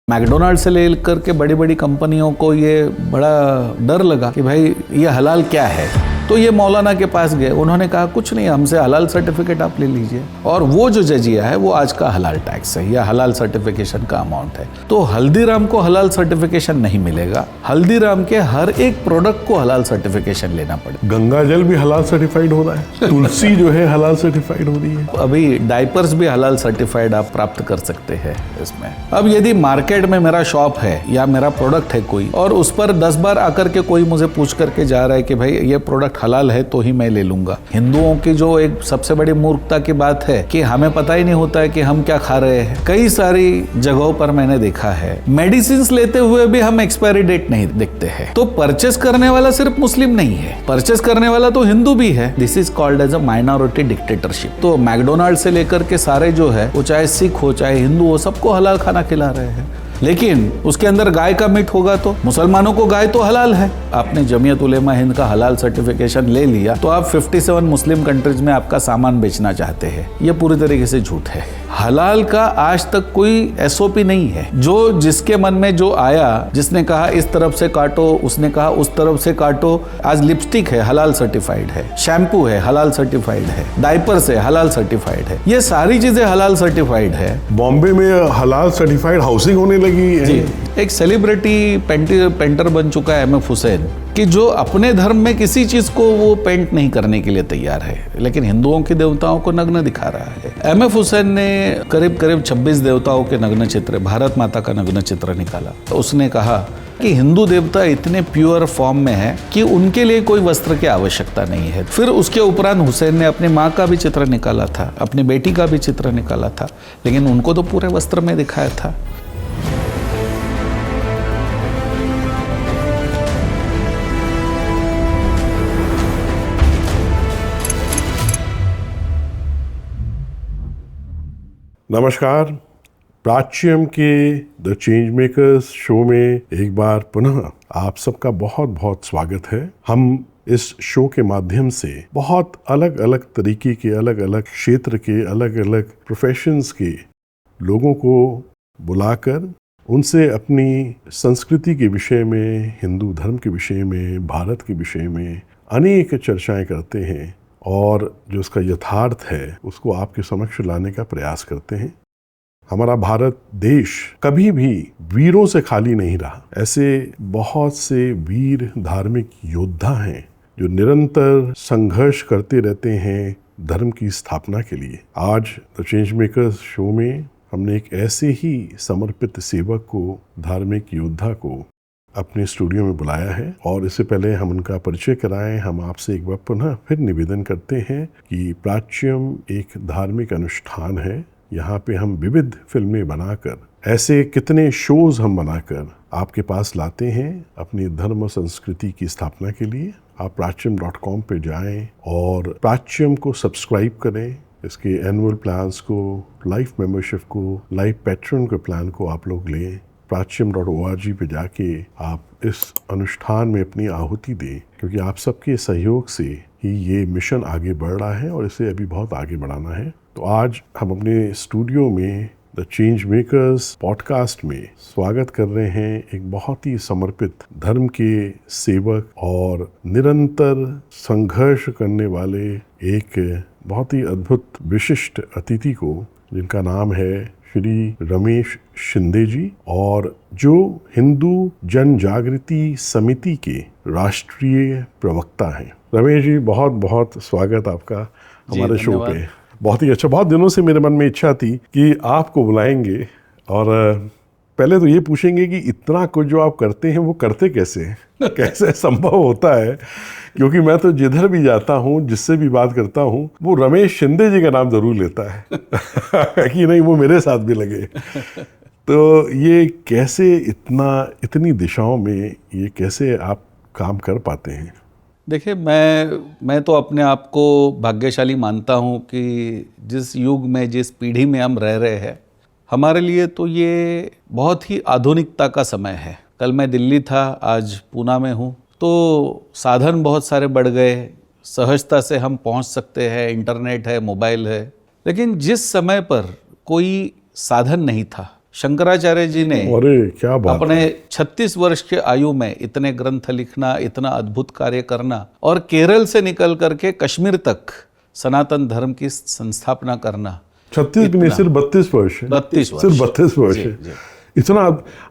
McDonald से लेकर के बड़ी बड़ी कंपनियों को ये बड़ा डर लगा कि भाई ये हलाल क्या है। तो ये मौलाना के पास गए, उन्होंने कहा कुछ नहीं, हमसे हलाल सर्टिफिकेट आप ले लीजिए, और वो जो जजिया है वो आज का हलाल टैक्स है या हलाल सर्टिफिकेशन का अमाउंट है। तो हल्दीराम को हलाल सर्टिफिकेशन नहीं मिलेगा, हल्दीराम के हर एक प्रोडक्ट को हलाल सर्टिफिकेशन लेना पड़ेगा। गंगा जल भी हलाल सर्टिफाइड हो रहा है, तुलसी जो है हलाल सर्टिफाइड हो रही है, अभी डायपर्स भी हलाल सर्टिफाइड आप प्राप्त कर सकते हैं इसमें। अब यदि मार्केट में मेरा शॉप है या मेरा प्रोडक्ट है कोई, और उस पर 10 बार आकर के कोई मुझे पूछ करके जा रहा है कि भाई ये प्रोडक्ट हलाल है तो ही मैं ले लूंगा। हिंदुओं की जो एक सबसे बड़ी मूर्खता की बात है कि हमें पता ही नहीं होता है कि हम क्या खा रहे हैं। कई सारी जगहों पर मैंने देखा है मेडिसिन लेते हुए भी हम एक्सपायरी डेट नहीं देखते हैं। तो परचेस करने वाला सिर्फ मुस्लिम नहीं है, परचेस करने वाला तो हिंदू भी है। This is called as a minority dictatorship. तो मैकडोनाल्ड से लेकर के सारे जो है वो चाहे सिख हो चाहे हिंदू हो, सबको हलाल खाना खिला रहे हैं। लेकिन उसके अंदर गाय का मीट होगा तो मुसलमानों को गाय तो हलाल है। आपने जमीयत उलेमा हिंद का हलाल सर्टिफिकेशन ले लिया तो आप 57 मुस्लिम कंट्रीज में आपका सामान बेचना चाहते हैं। ये पूरी तरीके से झूठ है। हलाल का आज तक कोई एसओपी नहीं है। जो जिसके मन में जो आया, जिसने कहा इस तरफ से काटो, उसने कहा उस तरफ से काटो। आज लिपस्टिक है हलाल सर्टिफाइड है, शैम्पू है हलाल सर्टिफाइड है, डायपर्स है हलाल सर्टिफाइड है, ये सारी चीजें हलाल सर्टिफाइड है। बॉम्बे में हलाल सर्टिफाइड हाउसिंग होने लगी है। जी, एक सेलिब्रिटी पेंटर बन चुका है एम.एफ. हुसैन, कि जो अपने धर्म में किसी चीज को वो पेंट नहीं करने के लिए तैयार है, लेकिन हिंदुओं के देवताओं को नग्न दिखा रहा है। एम.एफ. हुसैन ने करीब 26 देवताओं के नग्न चित्र, भारत माता का नग्न चित्र निकाला। तो उसने कहा कि हिंदू देवता इतने प्योर फॉर्म में है कि उनके लिए कोई वस्त्र की आवश्यकता नहीं है। फिर उसके उपरांत हुसैन ने अपनी माँ का भी चित्र निकाला था, अपनी बेटी का भी चित्र निकाला था, लेकिन उनको तो पूरे वस्त्र में दिखाया था। नमस्कार, प्राच्यम के द चेंज मेकर्स शो में एक बार पुनः आप सबका बहुत बहुत स्वागत है। हम इस शो के माध्यम से बहुत अलग अलग तरीके के, अलग अलग क्षेत्र के, अलग अलग प्रोफेशंस के लोगों को बुलाकर उनसे अपनी संस्कृति के विषय में, हिंदू धर्म के विषय में, भारत के विषय में अनेक चर्चाएं करते हैं और जो उसका यथार्थ है उसको आपके समक्ष लाने का प्रयास करते हैं। हमारा भारत देश कभी भी वीरों से खाली नहीं रहा। ऐसे बहुत से वीर धार्मिक योद्धा हैं जो निरंतर संघर्ष करते रहते हैं धर्म की स्थापना के लिए। आज द चेंज मेकर्स शो में हमने एक ऐसे ही समर्पित सेवक को, धार्मिक योद्धा को अपने स्टूडियो में बुलाया है, और इससे पहले हम उनका परिचय कराएं, हम आपसे एक बार पुनः फिर निवेदन करते हैं कि प्राच्यम एक धार्मिक अनुष्ठान है। यहाँ पे हम विविध फिल्में बनाकर, ऐसे कितने शोज हम बनाकर आपके पास लाते हैं अपनी धर्म और संस्कृति की स्थापना के लिए। आप प्राच्यम.com पे जाएं और प्राच्यम को सब्सक्राइब करें। इसके एनुअल प्लान्स को, लाइफ मेंबरशिप को, लाइफ पैट्रन के प्लान को आप लोग लें। प्राच्यम.org पे जाके आप इस अनुष्ठान में अपनी आहुति दें, क्योंकि आप सबके सहयोग से ही ये मिशन आगे बढ़ रहा है और इसे अभी बहुत आगे बढ़ाना है। तो आज हम अपने स्टूडियो में द चेंज मेकर्स पॉडकास्ट में स्वागत कर रहे हैं एक बहुत ही समर्पित धर्म के सेवक और निरंतर संघर्ष करने वाले एक बहुत ही अद्भुत विशिष्ट अतिथि को, जिनका नाम है श्री रमेश शिंदे जी, और जो हिंदू जन जागृति समिति के राष्ट्रीय प्रवक्ता हैं। रमेश जी, बहुत बहुत स्वागत आपका हमारे शो पे। बहुत ही अच्छा, बहुत दिनों से मेरे मन में इच्छा थी कि आपको बुलाएंगे, और पहले तो ये पूछेंगे कि इतना कुछ जो आप करते हैं वो करते कैसे हैं, कैसे संभव होता है, क्योंकि मैं तो जिधर भी जाता हूँ, जिससे भी बात करता हूँ, वो रमेश शिंदे जी का नाम जरूर लेता है कि नहीं वो मेरे साथ भी लगे। तो ये कैसे इतनी दिशाओं में ये कैसे आप काम कर पाते हैं? देखिए, मैं तो अपने आप को भाग्यशाली मानता हूँ कि जिस युग में, जिस पीढ़ी में हम रह रहे हैं, हमारे लिए तो ये बहुत ही आधुनिकता का समय है। कल मैं दिल्ली था, आज पूना में हूँ। तो साधन बहुत सारे बढ़ गए, सहजता से हम पहुँच सकते हैं, इंटरनेट है, मोबाइल है। लेकिन जिस समय पर कोई साधन नहीं था, शंकराचार्य जी ने अरे क्या बात, अपने 36 वर्ष के आयु में इतने ग्रंथ लिखना, इतना अद्भुत कार्य करना और केरल से निकल करके कश्मीर तक सनातन धर्म की संस्थापना करना। 36 भी नहीं, सिर्फ 32 वर्ष है। 32 वर्ष। सिर्फ 32 वर्ष जी, है। जी। इतना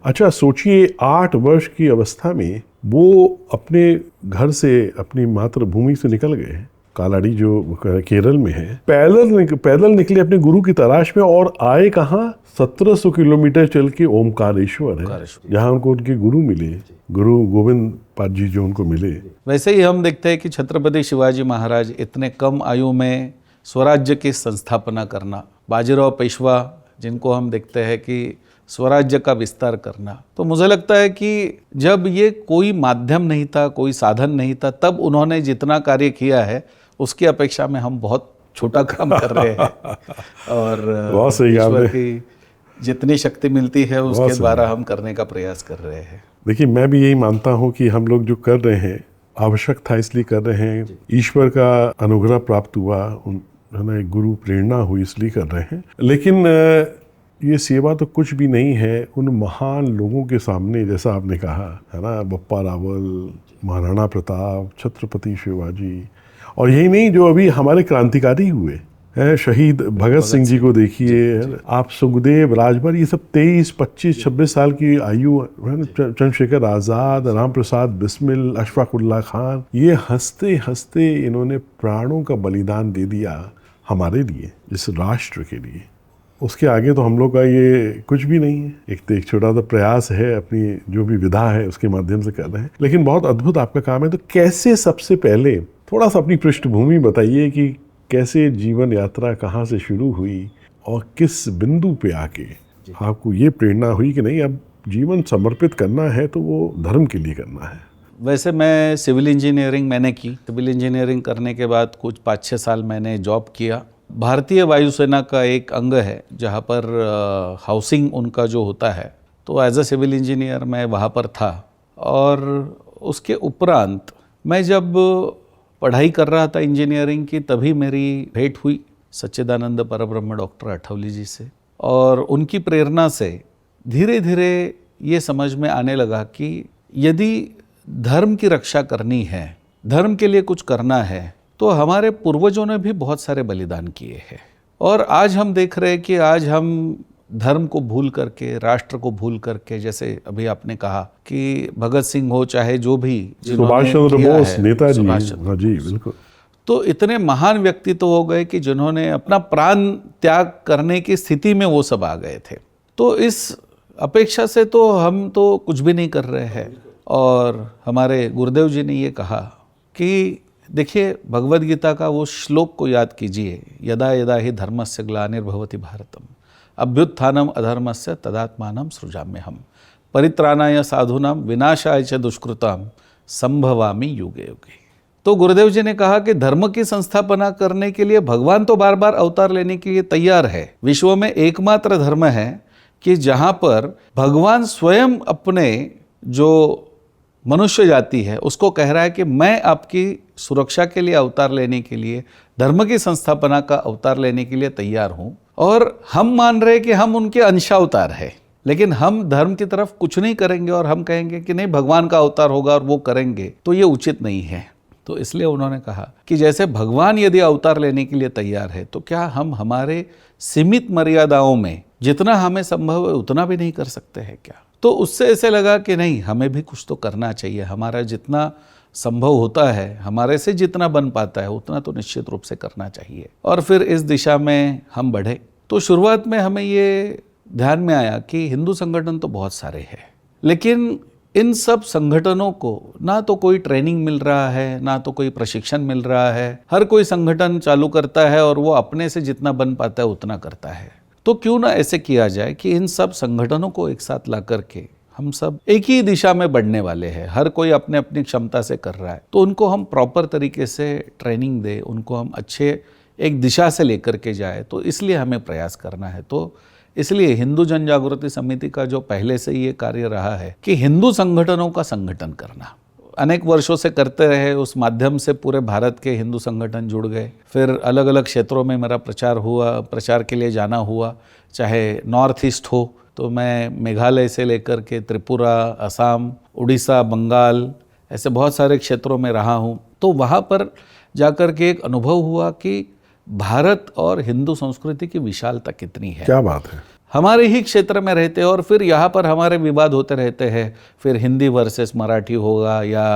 अच्छा सोचिए, 8 वर्ष की अवस्था में वो अपने घर से, अपनी मातृभूमि से निकल गए, कालाडी जो केरल में है, पैदल निकले अपने गुरु की तलाश में, और आए कहाँ? 1700 किलोमीटर चल के ओमकारेश्वर है, जहाँ उनको उनके गुरु मिले, गुरु गोविंद पाद जी जो उनको मिले। वैसे ही हम देखते हैं कि छत्रपति शिवाजी महाराज इतने कम आयु में स्वराज्य की संस्थापना करना, बाजीराव पेशवा जिनको हम देखते हैं कि स्वराज्य का विस्तार करना, तो मुझे लगता है कि जब ये कोई माध्यम नहीं था, कोई साधन नहीं था, तब उन्होंने जितना कार्य किया है उसकी अपेक्षा में हम बहुत छोटा काम कर रहे हैं। और बहुत सही ईश्वर की जितनी शक्ति मिलती है उसके द्वारा हम करने का प्रयास कर रहे हैं। देखिए, मैं भी यही मानता हूँ कि हम लोग जो कर रहे हैं आवश्यक था इसलिए कर रहे हैं, ईश्वर का अनुग्रह प्राप्त हुआ, है ना, एक गुरु प्रेरणा हुई इसलिए कर रहे हैं। लेकिन ये सेवा तो कुछ भी नहीं है उन महान लोगों के सामने, जैसा आपने कहा, है ना, बप्पा रावल, महाराणा प्रताप, छत्रपति शिवाजी, और यही नहीं जो अभी हमारे क्रांतिकारी हुए हैं, शहीद भगत सिंह जी को देखिए, आप सुखदेव, राजभर, ये सब 23, 25, 26 साल की आयु, चंद्रशेखर आज़ाद, राम प्रसाद बिस्मिल, अशफाक उल्लाह खान, ये हंसते हंसते इन्होंने प्राणों का बलिदान दे दिया हमारे लिए, इस राष्ट्र के लिए। उसके आगे तो हम लोग का ये कुछ भी नहीं है। एक छोटा सा प्रयास है, अपनी जो भी विधा है उसके माध्यम से कर रहे हैं, लेकिन बहुत अद्भुत आपका काम है। तो कैसे, सबसे पहले थोड़ा सा अपनी पृष्ठभूमि बताइए कि कैसे जीवन यात्रा कहाँ से शुरू हुई और किस बिंदु पे आके आपको ये प्रेरणा हुई कि नहीं, अब जीवन समर्पित करना है तो वो धर्म के लिए करना है। वैसे मैं सिविल इंजीनियरिंग मैंने की, सिविल इंजीनियरिंग करने के बाद कुछ 5-6 साल मैंने जॉब किया। भारतीय वायुसेना का एक अंग है जहाँ पर हाउसिंग उनका जो होता है, तो एज अ सिविल इंजीनियर मैं वहाँ पर था। और उसके उपरांत मैं जब पढ़ाई कर रहा था इंजीनियरिंग की, तभी मेरी भेंट हुई सच्चिदानंद परब्रह्म डॉक्टर अठौली जी से, और उनकी प्रेरणा से धीरे धीरे ये समझ में आने लगा कि यदि धर्म की रक्षा करनी है, धर्म के लिए कुछ करना है, तो हमारे पूर्वजों ने भी बहुत सारे बलिदान किए हैं। और आज हम देख रहे हैं कि आज हम धर्म को भूल करके, राष्ट्र को भूल करके, जैसे अभी आपने कहा कि भगत सिंह हो, चाहे जो भी, सुभाष चंद्र बोस, नेताजी, जी बिल्कुल, तो इतने महान व्यक्तित्व हो गए कि जिन्होंने अपना प्राण त्याग करने की स्थिति में वो सब आ गए थे। तो इस अपेक्षा से तो हम तो कुछ भी नहीं कर रहे हैं। और हमारे गुरुदेव जी ने ये कहा कि देखिए, भगवद गीता का वो श्लोक को याद कीजिए, यदा यदा ही धर्मस्य ग्लानिर्भवति भारतम अभ्युत्थानम अधर्मस्य तदात्मानं सृजाम्यहम् परित्राणाय साधूनां विनाशाय च दुष्कृतां संभवामि युगे युगे। तो गुरुदेव जी ने कहा कि धर्म की संस्थापना करने के लिए भगवान तो बार बार अवतार लेने के लिए तैयार है। विश्व में एकमात्र धर्म है कि जहाँ पर भगवान स्वयं अपने जो मनुष्य जाति है उसको कह रहा है कि मैं आपकी सुरक्षा के लिए अवतार लेने के लिए, धर्म की संस्थापना का अवतार लेने के लिए तैयार हूँ। और हम मान रहे कि हम उनके अंशावतार हैं, लेकिन हम धर्म की तरफ कुछ नहीं करेंगे और हम कहेंगे कि नहीं भगवान का अवतार होगा और वो करेंगे, तो ये उचित नहीं है। तो इसलिए उन्होंने कहा कि जैसे भगवान यदि अवतार लेने के लिए तैयार है, तो क्या हम हमारे सीमित मर्यादाओं में जितना हमें संभव है उतना भी नहीं कर सकते हैं क्या? तो उससे ऐसे लगा कि नहीं, हमें भी कुछ तो करना चाहिए, हमारा जितना संभव होता है, हमारे से जितना बन पाता है उतना तो निश्चित रूप से करना चाहिए। और फिर इस दिशा में हम बढ़े। तो शुरुआत में हमें ये ध्यान में आया कि हिंदू संगठन तो बहुत सारे हैं, लेकिन इन सब संगठनों को ना तो कोई ट्रेनिंग मिल रहा है, ना तो कोई प्रशिक्षण मिल रहा है। हर कोई संगठन चालू करता है और वो अपने से जितना बन पाता है उतना करता है। तो क्यों ना ऐसे किया जाए कि इन सब संगठनों को एक साथ ला करके हम सब एक ही दिशा में बढ़ने वाले हैं, हर कोई अपने अपनी क्षमता से कर रहा है, तो उनको हम प्रॉपर तरीके से ट्रेनिंग दें, उनको हम अच्छे एक दिशा से लेकर के जाए। तो इसलिए हमें प्रयास करना है। तो इसलिए हिंदू जन जागृति समिति का जो पहले से ये कार्य रहा है कि हिंदू संगठनों का संगठन करना, अनेक वर्षों से करते रहे। उस माध्यम से पूरे भारत के हिंदू संगठन जुड़ गए। फिर अलग अलग क्षेत्रों में मेरा प्रचार हुआ, प्रचार के लिए जाना हुआ, चाहे नॉर्थ ईस्ट हो तो मैं मेघालय से लेकर के त्रिपुरा, असम, उड़ीसा, बंगाल, ऐसे बहुत सारे क्षेत्रों में रहा हूँ। तो वहाँ पर जाकर के एक अनुभव हुआ कि भारत और हिंदू संस्कृति की विशालता कितनी है। क्या बात है। हमारे ही क्षेत्र में रहते हैं और फिर यहाँ पर हमारे विवाद होते रहते हैं, फिर हिंदी वर्सेस मराठी होगा या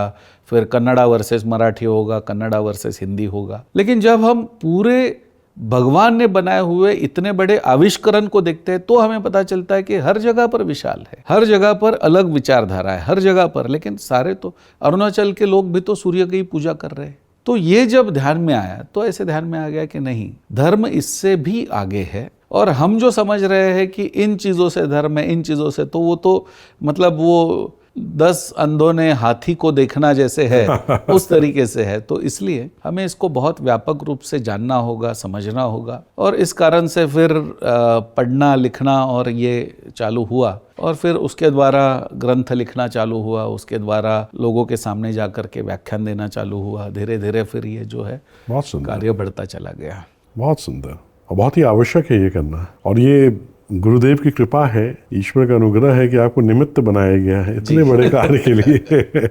फिर कन्नड़ा वर्सेस मराठी होगा, कन्नड़ा वर्सेस हिंदी होगा। लेकिन जब हम पूरे भगवान ने बनाए हुए इतने बड़े आविष्करण को देखते हैं तो हमें पता चलता है कि हर जगह पर विशाल है, हर जगह पर अलग विचारधारा है, हर जगह पर। लेकिन सारे तो अरुणाचल के लोग भी तो सूर्य की पूजा कर रहे हैं। तो ये जब ध्यान में आया तो ऐसे ध्यान में आ गया कि नहीं, धर्म इससे भी आगे है। और हम जो समझ रहे हैं कि इन चीज़ों से धर्म है, इन चीज़ों से, तो वो तो मतलब वो 10 अंधों ने हाथी को देखना जैसे है उस तरीके से है। तो इसलिए हमें इसको बहुत व्यापक रूप से जानना होगा, समझना होगा। और इस कारण से फिर पढ़ना लिखना और ये चालू हुआ और फिर उसके द्वारा ग्रंथ लिखना चालू हुआ, उसके द्वारा लोगों के सामने जाकर के व्याख्यान देना चालू हुआ। धीरे धीरे फिर ये जो है बहुत सुंदर कार्य बढ़ता चला गया। बहुत सुंदर और बहुत ही आवश्यक है ये करना। और ये गुरुदेव की कृपा है, ईश्वर का अनुग्रह है कि आपको निमित्त बनाया गया है इतने बड़े कार्य के लिए।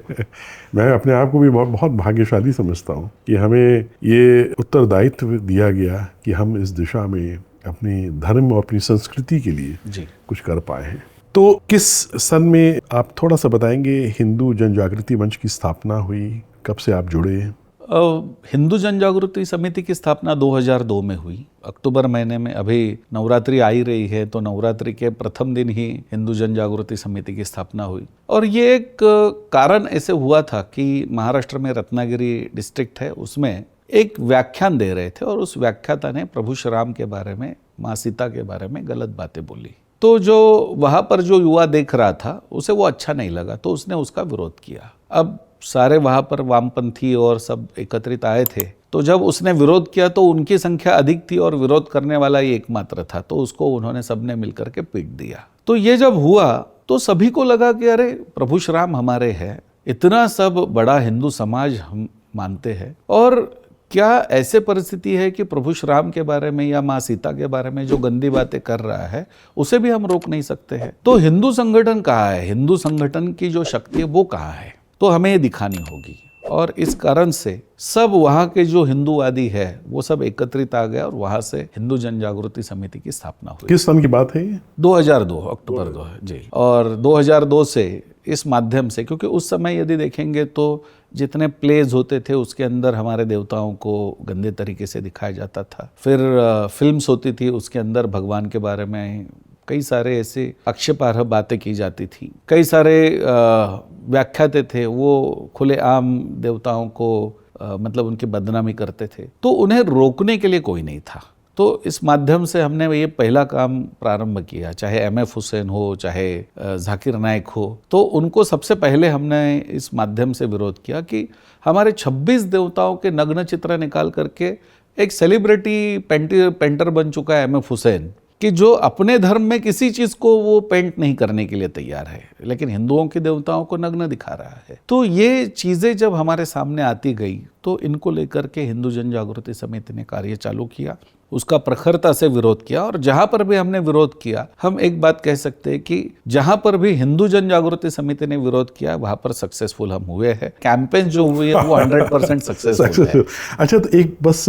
मैं अपने आप को भी बहुत भाग्यशाली समझता हूँ कि हमें ये उत्तरदायित्व दिया गया कि हम इस दिशा में अपने धर्म और अपनी संस्कृति के लिए कुछ कर पाए हैं। तो किस सन में आप थोड़ा सा बताएंगे हिंदू जन जागृति मंच की स्थापना हुई, कब से आप जुड़े? हिंदू जन जागृति समिति की स्थापना 2002 में हुई, अक्टूबर महीने में। अभी नवरात्रि आ ही रही है तो नवरात्रि के प्रथम दिन ही हिंदू जन जागृति समिति की स्थापना हुई। और ये एक कारण ऐसे हुआ था कि महाराष्ट्र में रत्नागिरी डिस्ट्रिक्ट है, उसमें एक व्याख्यान दे रहे थे और उस व्याख्याता ने प्रभु श्री राम के बारे में, माँ सीता के बारे में गलत बातें बोली। तो जो वहाँ पर जो युवा देख रहा था उसे वो अच्छा नहीं लगा, तो उसने उसका विरोध किया। अब सारे वहाँ पर वामपंथी और सब एकत्रित आए थे, तो जब उसने विरोध किया तो उनकी संख्या अधिक थी और विरोध करने वाला ही एकमात्र था, तो उसको उन्होंने सबने मिलकर के पीट दिया। तो ये जब हुआ तो सभी को लगा कि अरे प्रभु श्री राम हमारे हैं, इतना सब बड़ा हिंदू समाज हम मानते हैं, और क्या ऐसे परिस्थिति है कि प्रभु श्री राम के बारे में या माँ सीता के बारे में जो गंदी बातें कर रहा है उसे भी हम रोक नहीं सकते हैं? तो हिंदू संगठन कहाँ है, हिंदू संगठन की जो शक्ति है वो कहाँ है, तो हमें ये दिखानी होगी। और इस कारण से सब वहाँ के जो हिंदूवादी है वो सब एकत्रित आ गए और वहाँ से हिंदू जन जागृति समिति की स्थापना हुई। किस सन की बात है ये? 2002, अक्टूबर 2 जी। और 2002 से इस माध्यम से, क्योंकि उस समय यदि देखेंगे तो जितने प्लेज होते थे उसके अंदर हमारे देवताओं को गंदे तरीके से दिखाया जाता था। फिर फिल्म्स होती थी, उसके अंदर भगवान के बारे में कई सारे ऐसे आक्षेपार्ह बातें की जाती थी। कई सारे व्याख्याते थे वो खुलेआम देवताओं को मतलब उनकी बदनामी करते थे, तो उन्हें रोकने के लिए कोई नहीं था। तो इस माध्यम से हमने ये पहला काम प्रारंभ किया, चाहे एमएफ हुसैन हो, चाहे जाकिर नाइक हो, तो उनको सबसे पहले हमने इस माध्यम से विरोध किया कि हमारे 26 देवताओं के नग्न चित्र निकाल करके एक सेलिब्रिटी पेंटर बन चुका है एमएफ हुसैन, कि जो अपने धर्म में किसी चीज को वो पेंट नहीं करने के लिए तैयार है, लेकिन हिंदुओं के देवताओं को नग्न दिखा रहा है। तो ये चीजें जब हमारे सामने आती गई तो इनको लेकर के हिंदू जन जागृति समिति ने कार्य चालू किया, उसका प्रखरता से विरोध किया। और जहां पर भी हमने विरोध किया, हम एक बात कह सकते हैं कि जहां पर भी हिंदू जन जागृति समिति ने विरोध किया वहां पर सक्सेसफुल हम हुए हैं। कैंपेन जो हुए हैं वो 100% सक्सेसफुल है। अच्छा, तो एक बस,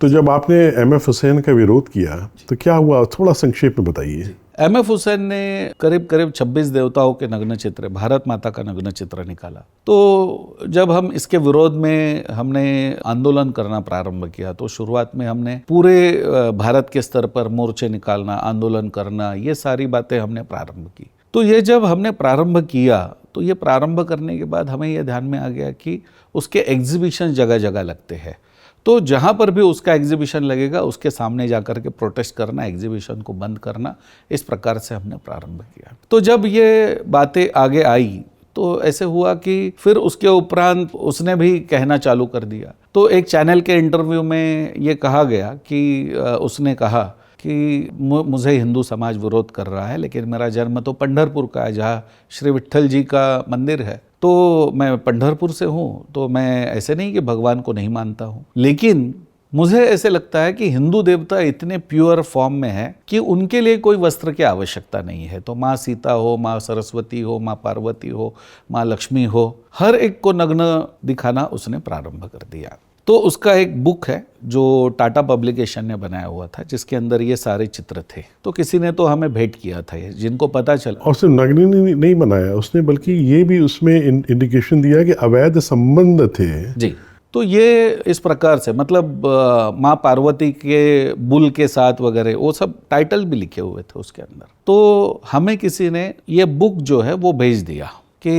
तो जब आपने एमएफ हुसैन का विरोध किया तो क्या हुआ, थोड़ा संक्षेप में बताइए। एमएफ हुसैन ने करीब 26 देवताओं के नग्न चित्र, भारत माता का नग्न चित्र निकाला। तो जब हम इसके विरोध में हमने आंदोलन करना प्रारंभ किया तो शुरुआत में हमने पूरे भारत के स्तर पर मोर्चे निकालना, आंदोलन करना, ये सारी बातें हमने प्रारंभ की। तो ये जब हमने प्रारंभ किया तो ये प्रारंभ करने के बाद हमें ये ध्यान में आ गया कि उसके एग्जीबिशन जगह जगह लगते हैं, तो जहाँ पर भी उसका एग्जीबिशन लगेगा उसके सामने जाकर के प्रोटेस्ट करना, एग्जीबिशन को बंद करना, इस प्रकार से हमने प्रारंभ किया। तो जब ये बातें आगे आई तो ऐसे हुआ कि फिर उसके उपरांत उसने भी कहना चालू कर दिया। तो एक चैनल के इंटरव्यू में ये कहा गया कि उसने कहा कि मुझे हिंदू समाज विरोध कर रहा है, लेकिन मेरा जन्म तो पंढरपुर का है जहाँ श्री विट्ठल जी का मंदिर है, तो मैं पंढरपुर से हूँ, तो मैं ऐसे नहीं कि भगवान को नहीं मानता हूँ, लेकिन मुझे ऐसे लगता है कि हिंदू देवता इतने प्योर फॉर्म में है कि उनके लिए कोई वस्त्र की आवश्यकता नहीं है। तो माँ सीता हो, माँ सरस्वती हो, माँ पार्वती हो, माँ लक्ष्मी हो, हर एक को नग्न दिखाना उसने प्रारंभ कर दिया। तो उसका एक बुक है जो टाटा पब्लिकेशन ने बनाया हुआ था, जिसके अंदर ये सारे चित्र थे। तो किसी ने तो हमें भेंट किया था ये, जिनको पता चला। और सिर्फ नग्न नहीं बनाया उसने, बल्कि ये भी उसमें इंडिकेशन दिया कि अवैध संबंध थे। जी, तो ये इस प्रकार से मतलब माँ पार्वती के बुल के साथ वगैरह वो सब टाइटल भी लिखे हुए थे उसके अंदर। तो हमें किसी ने ये बुक जो है वो भेज दिया कि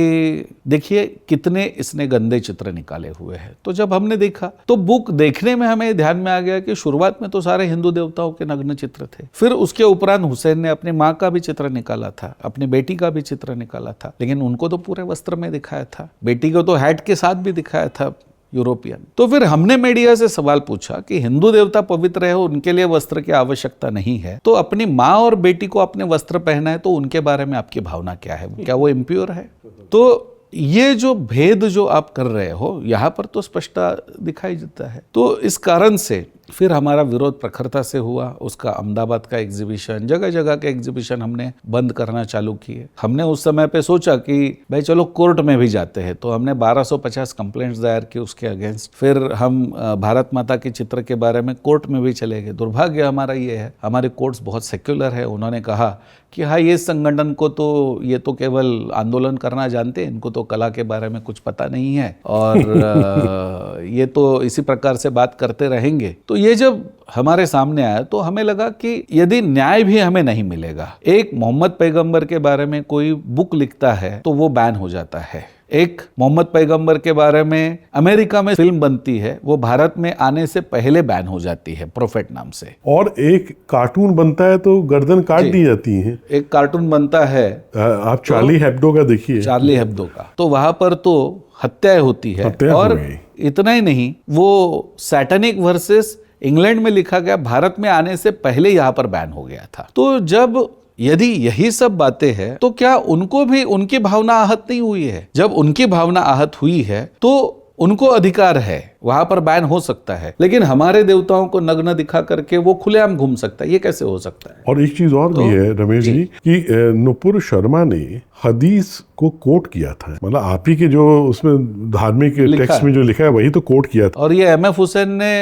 देखिए कितने इसने गंदे चित्र निकाले हुए हैं। तो जब हमने देखा तो बुक देखने में हमें ध्यान में आ गया कि शुरुआत में तो सारे हिंदू देवताओं के नग्न चित्र थे, फिर उसके उपरांत हुसैन ने अपनी माँ का भी चित्र निकाला था, अपनी बेटी का भी चित्र निकाला था, लेकिन उनको तो पूरे वस्त्र में दिखाया था, बेटी को तो हैट के साथ भी दिखाया था यूरोपियन। तो फिर हमने मीडिया से सवाल पूछा कि हिंदू देवता पवित्र है, उनके लिए वस्त्र की आवश्यकता नहीं है, तो अपनी माँ और बेटी को अपने वस्त्र पहना है, तो उनके बारे में आपकी भावना क्या है? क्या वो इम्प्योर है? तो ये जो भेद जो आप कर रहे हो यहाँ पर तो स्पष्टता दिखाई देता है। तो इस कारण से फिर हमारा विरोध प्रखरता से हुआ। उसका अहमदाबाद का एग्जीबिशन, जगह जगह के एग्जीबिशन हमने बंद करना चालू किए। हमने उस समय पे सोचा कि भाई चलो कोर्ट में भी जाते हैं, तो हमने 1250 कंप्लेंट्स दायर की उसके अगेंस्ट। फिर हम भारत माता के चित्र के बारे में कोर्ट में भी चले गए। दुर्भाग्य हमारा ये है, हमारे कोर्ट्स बहुत सेक्युलर है। उन्होंने कहा कि हाँ, ये संगठन को तो ये तो केवल आंदोलन करना जानते हैं, इनको तो कला के बारे में कुछ पता नहीं है, और ये तो इसी प्रकार से बात करते रहेंगे। तो ये जब हमारे सामने आया तो हमें लगा कि यदि न्याय भी हमें नहीं मिलेगा, एक मोहम्मद पैगंबर के बारे में कोई बुक लिखता है तो वो बैन हो जाता है। एक मोहम्मद पैगंबर के बारे में अमेरिका में फिल्म बनती है, वो भारत में आने से पहले बैन हो जाती है प्रोफेट नाम से। और एक कार्टून बनता है तो गर्दन काट दी जाती है। एक कार्टून बनता है, आप चार्ली हेब्डो का देखिए, चार्ली हेब्डो का, तो वहां पर तो हत्याएं होती है। और इतना ही नहीं, वो सैटेनिक वर्सेस इंग्लैंड में लिखा गया, भारत में आने से पहले यहाँ पर बैन हो गया था। तो जब यदि यही सब बातें हैं तो क्या उनको भी उनकी भावना आहत नहीं हुई है? जब उनकी भावना आहत हुई है तो उनको अधिकार है, वहां पर बैन हो सकता है, लेकिन हमारे देवताओं को नग्न दिखा करके वो खुलेआम घूम सकता है, ये कैसे हो सकता है? और एक चीज और भी है रमेश जी कि नुपुर शर्मा ने हदीस को कोट किया था, मतलब आप ही के जो उसमें धार्मिक टेक्स्ट में जो लिखा है वही तो कोट किया था। और ये MF हुसैन ने,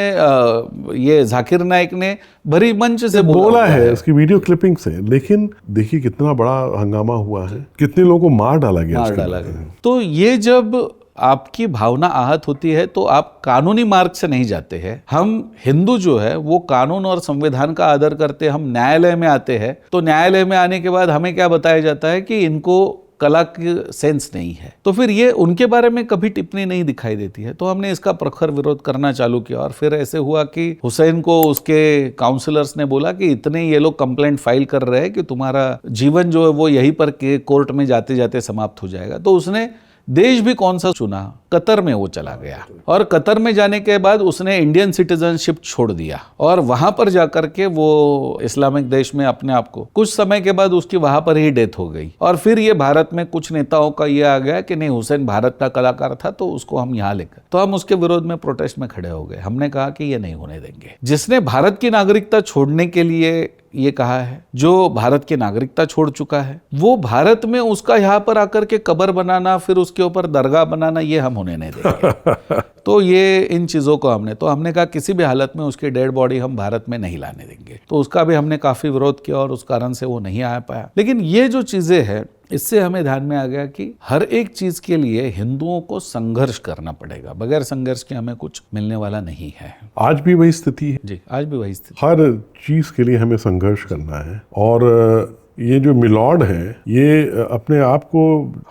ये जाकिर नाइक ने भरी मंच से बोला है उसकी वीडियो क्लिपिंग से। लेकिन देखिए कितना बड़ा हंगामा हुआ है, कितने लोगों को मार डाला गया। तो ये जब आपकी भावना आहत होती है तो आप कानूनी मार्ग से नहीं जाते हैं। हम हिंदू जो है वो कानून और संविधान का आदर करते हैं। हम न्यायालय में आते हैं तो न्यायालय में आने के बाद हमें क्या बताया जाता है कि इनको कला की सेंस नहीं है, तो फिर ये उनके बारे में कभी टिप्पणी नहीं दिखाई देती है। तो हमने इसका प्रखर विरोध करना चालू किया। और फिर ऐसे हुआ कि हुसैन को उसके काउंसलर्स ने बोला कि इतने ये लोग कंप्लेंट फाइल कर रहे हैं कि तुम्हारा जीवन जो है वो यहीं पर कोर्ट में जाते जाते समाप्त हो जाएगा। तो उसने देश भी कौन सा चुना, कतर में वो चला गया। और कतर में जाने के बाद उसने इंडियन सिटीजनशिप छोड़ दिया और वहां पर जाकर के वो इस्लामिक देश में अपने आप को, कुछ समय के बाद उसकी वहां पर ही डेथ हो गई। और फिर ये भारत में कुछ नेताओं का ये आ गया कि नहीं, हुसैन भारत का कलाकार था तो उसको हम यहाँ लेकर, तो हम उसके विरोध में प्रोटेस्ट में खड़े हो गए। हमने कहा कि ये नहीं होने देंगे। जिसने भारत की नागरिकता छोड़ने के लिए ये कहा है, जो भारत की नागरिकता छोड़ चुका है, वो भारत में उसका यहाँ पर आकर के कब्र बनाना, फिर उसके ऊपर दरगाह बनाना, ये हम होने नहीं देंगे। तो ये इन चीजों को हमने कहा किसी भी हालत में उसकी डेड बॉडी हम भारत में नहीं लाने देंगे। तो उसका भी हमने काफी विरोध किया और उस कारण से वो नहीं आ पाया। लेकिन ये जो चीजें हैं, इससे हमें ध्यान में आ गया कि हर एक चीज के लिए हिंदुओं को संघर्ष करना पड़ेगा। बगैर संघर्ष के हमें कुछ मिलने वाला नहीं है। आज भी वही स्थिति है जी, आज भी वही स्थिति। हर चीज के लिए हमें संघर्ष करना है। और ये जो मिलॉर्ड है ये अपने आप को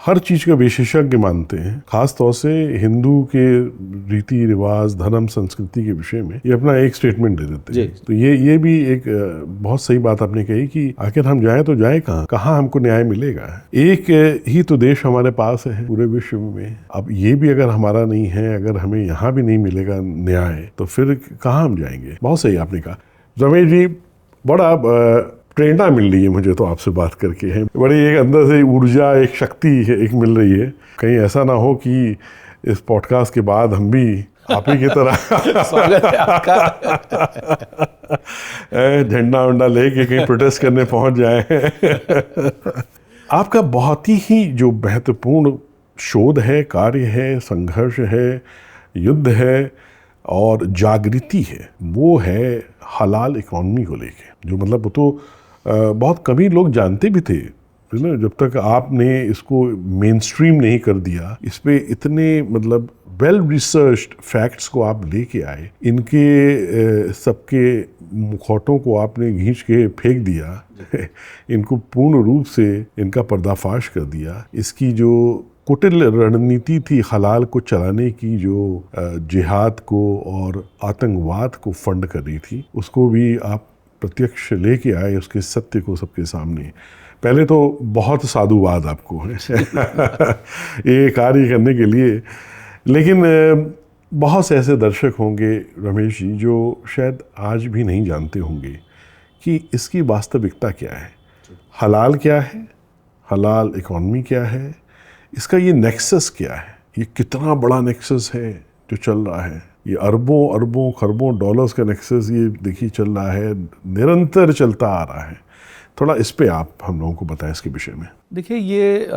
हर चीज का विशेषज्ञ मानते हैं, खास तौर से हिंदू के रीति रिवाज, धर्म, संस्कृति के विषय में ये अपना एक स्टेटमेंट दे देते हैं। तो ये भी एक बहुत सही बात आपने कही कि आखिर हम जाएं तो जाएं कहाँ हमको न्याय मिलेगा। एक ही तो देश हमारे पास है पूरे विश्व में। अब ये भी अगर हमारा नहीं है, अगर हमें यहाँ भी नहीं मिलेगा न्याय, तो फिर कहाँ हम जाएंगे। बहुत सही आपने कहा रमेश जी, बड़ा प्रेरणा मिल रही है मुझे तो आपसे बात करके। है बड़ी एक अंदर से ऊर्जा, एक शक्ति एक मिल रही है। कहीं ऐसा ना हो कि इस पॉडकास्ट के बाद हम भी आप ही की तरह स्वागत है आपका। झंडा वंडा लेके कहीं प्रोटेस्ट करने पहुंच जाए। आपका बहुत ही जो महत्वपूर्ण शोध है, कार्य है, संघर्ष है, युद्ध है और जागृति है, वो है हलाल इकॉनमी को लेके। जो मतलब वो तो बहुत कम ही लोग जानते भी थे, है ना। जब तक आपने इसको मेन स्ट्रीम नहीं कर दिया, इस पे इतने मतलब वेल रिसर्च्ड फैक्ट्स को आप लेके आए, इनके सबके मुखौटों को आपने खींच के फेंक दिया, इनको पूर्ण रूप से इनका पर्दाफाश कर दिया। इसकी जो कुटिल रणनीति थी हलाल को चलाने की, जो जिहाद को और आतंकवाद को फंड कर रही थी, उसको भी आप प्रत्यक्ष लेके आए, उसके सत्य को सबके सामने। पहले तो बहुत साधुवाद आपको ये कार्य करने के लिए। लेकिन बहुत से ऐसे दर्शक होंगे रमेश जी जो शायद आज भी नहीं जानते होंगे कि इसकी वास्तविकता क्या है, हलाल क्या है, हलाल इकॉनमी क्या है, इसका ये नेक्सस क्या है, ये कितना बड़ा नेक्सस है जो चल रहा है। ये अरबों अरबों खरबों डॉलर्स का नेक्सस ये देखिए चल रहा है, निरंतर चलता आ रहा है। थोड़ा इस पे आप हम लोगों को बताएं इसके विषय में। देखिए ये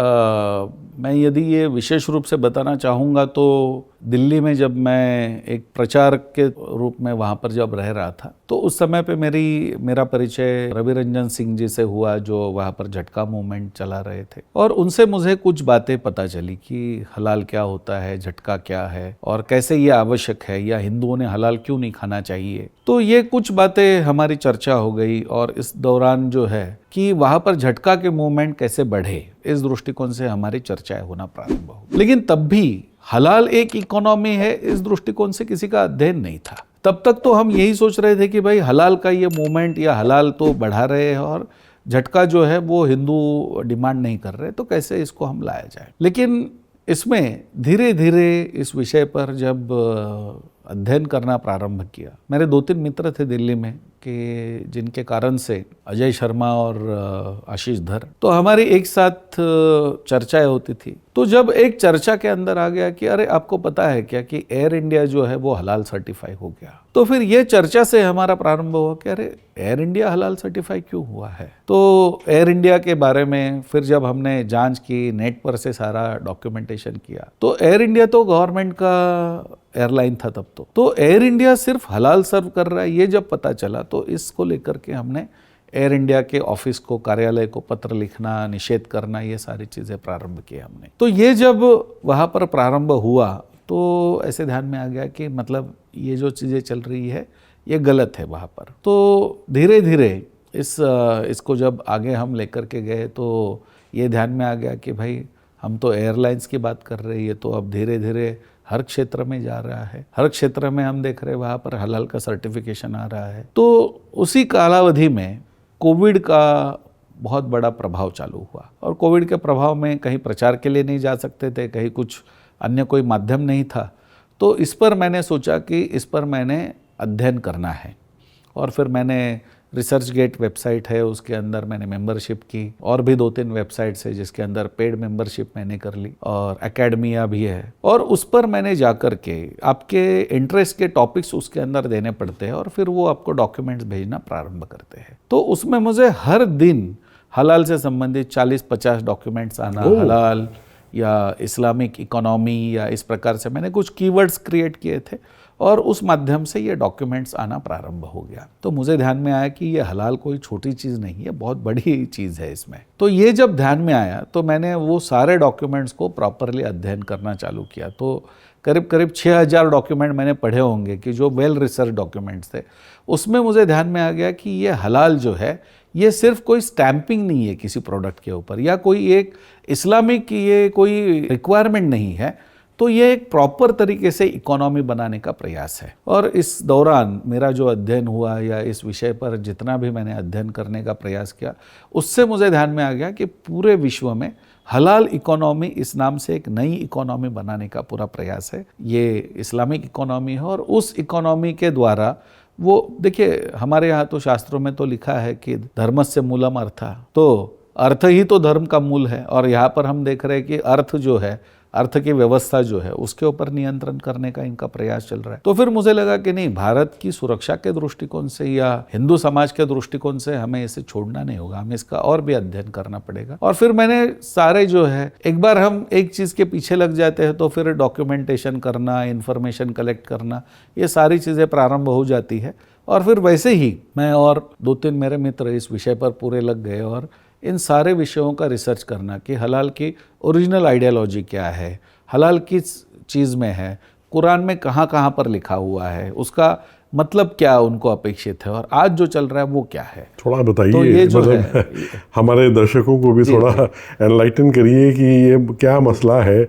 मैं यदि ये विशेष रूप से बताना चाहूँगा तो दिल्ली में जब मैं एक प्रचारक के रूप में वहाँ पर जब रह रहा था, तो उस समय पे मेरा परिचय रवि रंजन सिंह जी से हुआ, जो वहाँ पर झटका मूवमेंट चला रहे थे। और उनसे मुझे कुछ बातें पता चली कि हलाल क्या होता है, झटका क्या है और कैसे ये आवश्यक है, या हिंदुओं ने हलाल क्यों नहीं खाना चाहिए। तो ये कुछ बातें हमारी चर्चा हो गई और इस दौरान जो है कि वहाँ पर झटका के मूवमेंट कैसे बढ़े, इस दृष्टिकोण से हमारी चर्चाएं होना प्रारंभ हो। लेकिन तब भी हलाल एक इकोनॉमी है, इस दृष्टिकोण से किसी का अध्ययन नहीं था। तब तक तो हम यही सोच रहे थे कि भाई हलाल का ये मूवमेंट या हलाल तो बढ़ा रहे हैं और झटका जो है वो हिंदू डिमांड नहीं कर रहे, तो कैसे इसको हम लाया जाए। लेकिन इसमें धीरे धीरे इस विषय पर जब अध्ययन करना प्रारंभ किया, मेरे 2-3 मित्र थे दिल्ली में कि जिनके कारण से अजय शर्मा और आशीष धर, तो हमारी एक साथ चर्चाएं होती थी। तो जब एक चर्चा के अंदर आ गया कि अरे आपको पता है क्या कि एयर इंडिया जो है वो हलाल सर्टिफाई हो गया, तो फिर ये चर्चा से हमारा प्रारंभ हुआ कि अरे एयर इंडिया हलाल सर्टिफाई क्यों हुआ है। तो एयर इंडिया के बारे में फिर जब हमने जांच की, नेट पर से सारा डॉक्यूमेंटेशन किया, तो एयर इंडिया तो गवर्नमेंट का एयरलाइन था तब तो एयर इंडिया सिर्फ हलाल सर्व कर रहा है, ये जब पता चला तो इसको लेकर के हमने एयर इंडिया के ऑफिस को, कार्यालय को पत्र लिखना, निषेध करना, ये सारी चीज़ें प्रारंभ की हमने। तो ये जब वहाँ पर प्रारंभ हुआ तो ऐसे ध्यान में आ गया कि मतलब ये जो चीज़ें चल रही है ये गलत है वहाँ पर। तो धीरे धीरे इसको जब आगे हम लेकर के गए तो ये ध्यान में आ गया कि भाई हम तो एयरलाइंस की बात कर रहे हैं, तो अब धीरे धीरे हर क्षेत्र में जा रहा है, हर क्षेत्र में हम देख रहे हैं वहाँ पर हलाल का सर्टिफिकेशन आ रहा है। तो उसी कालावधि में कोविड का बहुत बड़ा प्रभाव चालू हुआ और कोविड के प्रभाव में कहीं प्रचार के लिए नहीं जा सकते थे, कहीं कुछ अन्य कोई माध्यम नहीं था। तो इस पर मैंने सोचा कि इस पर मैंने अध्ययन करना है और फिर मैंने रिसर्च गेट वेबसाइट है, उसके अंदर मैंने मेंबरशिप की, और भी 2-3 वेबसाइट्स है जिसके अंदर पेड मेंबरशिप मैंने कर ली, और एकेडमिया भी है। और उस पर मैंने जाकर के आपके इंटरेस्ट के टॉपिक्स उसके अंदर देने पड़ते हैं और फिर वो आपको डॉक्यूमेंट्स भेजना प्रारंभ करते हैं। तो उसमें मुझे हर दिन हलाल से संबंधित 40-50 डॉक्यूमेंट्स आना, हलाल या इस्लामिक इकोनॉमी या इस प्रकार से मैंने कुछ कीवर्ड्स क्रिएट किए थे और उस माध्यम से ये डॉक्यूमेंट्स आना प्रारंभ हो गया। तो मुझे ध्यान में आया कि ये हलाल कोई छोटी चीज़ नहीं है, बहुत बड़ी चीज़ है इसमें। तो ये जब ध्यान में आया तो मैंने वो सारे डॉक्यूमेंट्स को प्रॉपरली अध्ययन करना चालू किया। तो करीब करीब 6000 डॉक्यूमेंट मैंने पढ़े होंगे कि जो वेल रिसर्च डॉक्यूमेंट्स थे। उसमें मुझे ध्यान में आ गया कि ये हलाल जो है ये सिर्फ कोई स्टैंपिंग नहीं है किसी प्रोडक्ट के ऊपर, या कोई एक इस्लामिक ये कोई रिक्वायरमेंट नहीं है, तो ये एक प्रॉपर तरीके से इकोनॉमी बनाने का प्रयास है। और इस दौरान मेरा जो अध्ययन हुआ या इस विषय पर जितना भी मैंने अध्ययन करने का प्रयास किया, उससे मुझे ध्यान में आ गया कि पूरे विश्व में हलाल इकोनॉमी इस नाम से एक नई इकोनॉमी बनाने का पूरा प्रयास है। ये इस्लामिक इकोनॉमी है और उस इकोनॉमी के द्वारा वो, देखिए हमारे यहाँ तो शास्त्रों में तो लिखा है कि धर्मस्य मूलम अर्थ, तो अर्थ ही तो धर्म का मूल है। और यहाँ पर हम देख रहे हैं कि अर्थ जो है अर्थ की व्यवस्था जो है उसके ऊपर नियंत्रण करने का इनका प्रयास चल रहा है। तो फिर मुझे लगा कि नहीं, भारत की सुरक्षा के दृष्टिकोण से या हिंदू समाज के दृष्टिकोण से हमें इसे छोड़ना नहीं होगा, हमें इसका और भी अध्ययन करना पड़ेगा। और फिर मैंने सारे जो है, एक बार हम एक चीज के पीछे लग जाते हैं तो फिर डॉक्यूमेंटेशन करना, इंफॉर्मेशन कलेक्ट करना, ये सारी चीजें प्रारंभ हो जाती है। और फिर वैसे ही मैं और 2-3 मेरे मित्र इस विषय पर पूरे लग गए और इन सारे विषयों का रिसर्च करना कि हलाल की ओरिजिनल आइडियोलॉजी क्या है, हलाल किस चीज़ में है, कुरान में कहाँ कहाँ पर लिखा हुआ है, उसका मतलब क्या उनको अपेक्षित है और आज जो चल रहा है वो क्या है। थोड़ा बताइए, तो ये जो मतलब है, हमारे दर्शकों को भी थोड़ा एनलाइटन करिए कि ये क्या मसला है,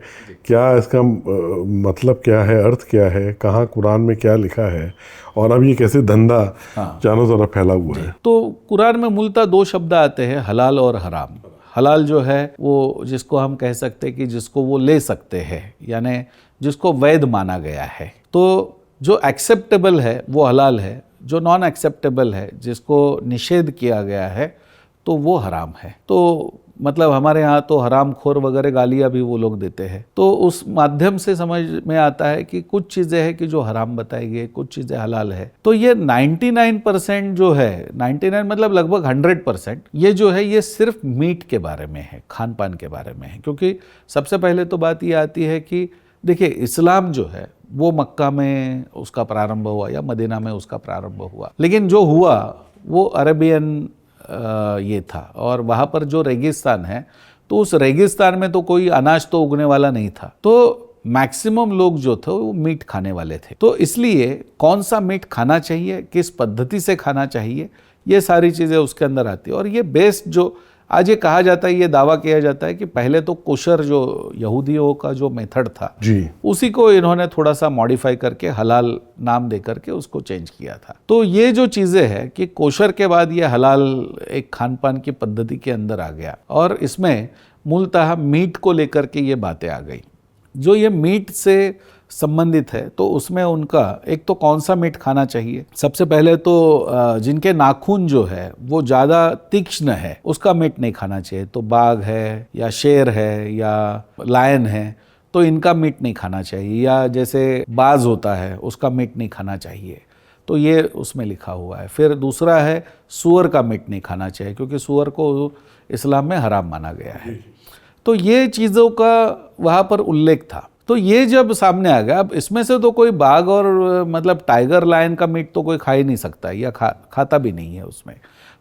क्या इसका मतलब क्या है, अर्थ क्या है, कहाँ कुरान में क्या लिखा है और अब ये कैसे धंधा चारों तरफ फैला हुआ है। तो कुरान में मूलतः 2 शब्द आते हैं, हलाल और हराम। हलाल जो है वो जिसको हम कह सकते हैं कि जिसको वो ले सकते हैं, यानी जिसको वैध माना गया है। तो जो एक्सेप्टेबल है वो हलाल है, जो नॉन एक्सेप्टेबल है, जिसको निषेध किया गया है, तो वो हराम है। तो मतलब हमारे यहाँ तो हराम खोर वगैरह गालियाँ भी वो लोग देते हैं। तो उस माध्यम से समझ में आता है कि कुछ चीज़ें हैं कि जो हराम बताई गई, कुछ चीज़ें हलाल है। तो ये 99% जो है, 99 मतलब लगभग 100%, ये जो है ये सिर्फ मीट के बारे में है, खान पान के बारे में है। क्योंकि सबसे पहले तो बात ये आती है कि देखिए, इस्लाम जो है वो मक्का में उसका प्रारंभ हुआ या मदीना में उसका प्रारंभ हुआ, लेकिन जो हुआ वो अरेबियन ये था। और वहाँ पर जो रेगिस्तान है, तो उस रेगिस्तान में तो कोई अनाज तो उगने वाला नहीं था, तो मैक्सिमम लोग जो थे वो मीट खाने वाले थे। तो इसलिए कौन सा मीट खाना चाहिए, किस पद्धति से खाना चाहिए, ये सारी चीज़ें उसके अंदर आती है। और ये बेस्ट जो आज ये कहा जाता है, ये दावा किया जाता है कि पहले तो कोशर जो यहूदियों का जो मेथड था जी, उसी को इन्होंने थोड़ा सा मॉडिफाई करके हलाल नाम दे करके उसको चेंज किया था। तो ये जो चीज़ें हैं कि कोशर के बाद ये हलाल एक खान पान की पद्धति के अंदर आ गया और इसमें मूलतः मीट को लेकर के ये बातें आ गई। जो ये मीट से संबंधित है तो उसमें उनका एक तो कौन सा मीट खाना चाहिए, सबसे पहले तो जिनके नाखून जो है वो ज़्यादा तीक्ष्ण है उसका मीट नहीं खाना चाहिए। तो बाघ है या शेर है या लायन है तो इनका मीट नहीं खाना चाहिए, या जैसे बाज होता है उसका मीट नहीं खाना चाहिए। तो ये उसमें लिखा हुआ है। फिर दूसरा है सूअर का मीट नहीं खाना चाहिए, क्योंकि सूअर को इस्लाम में हराम माना गया है। तो ये चीज़ों का वहाँ पर उल्लेख था। तो ये जब सामने आ गया, अब इसमें से तो कोई बाघ और मतलब टाइगर लायन का मीट तो कोई खा ही नहीं सकता या खाता भी नहीं है उसमें।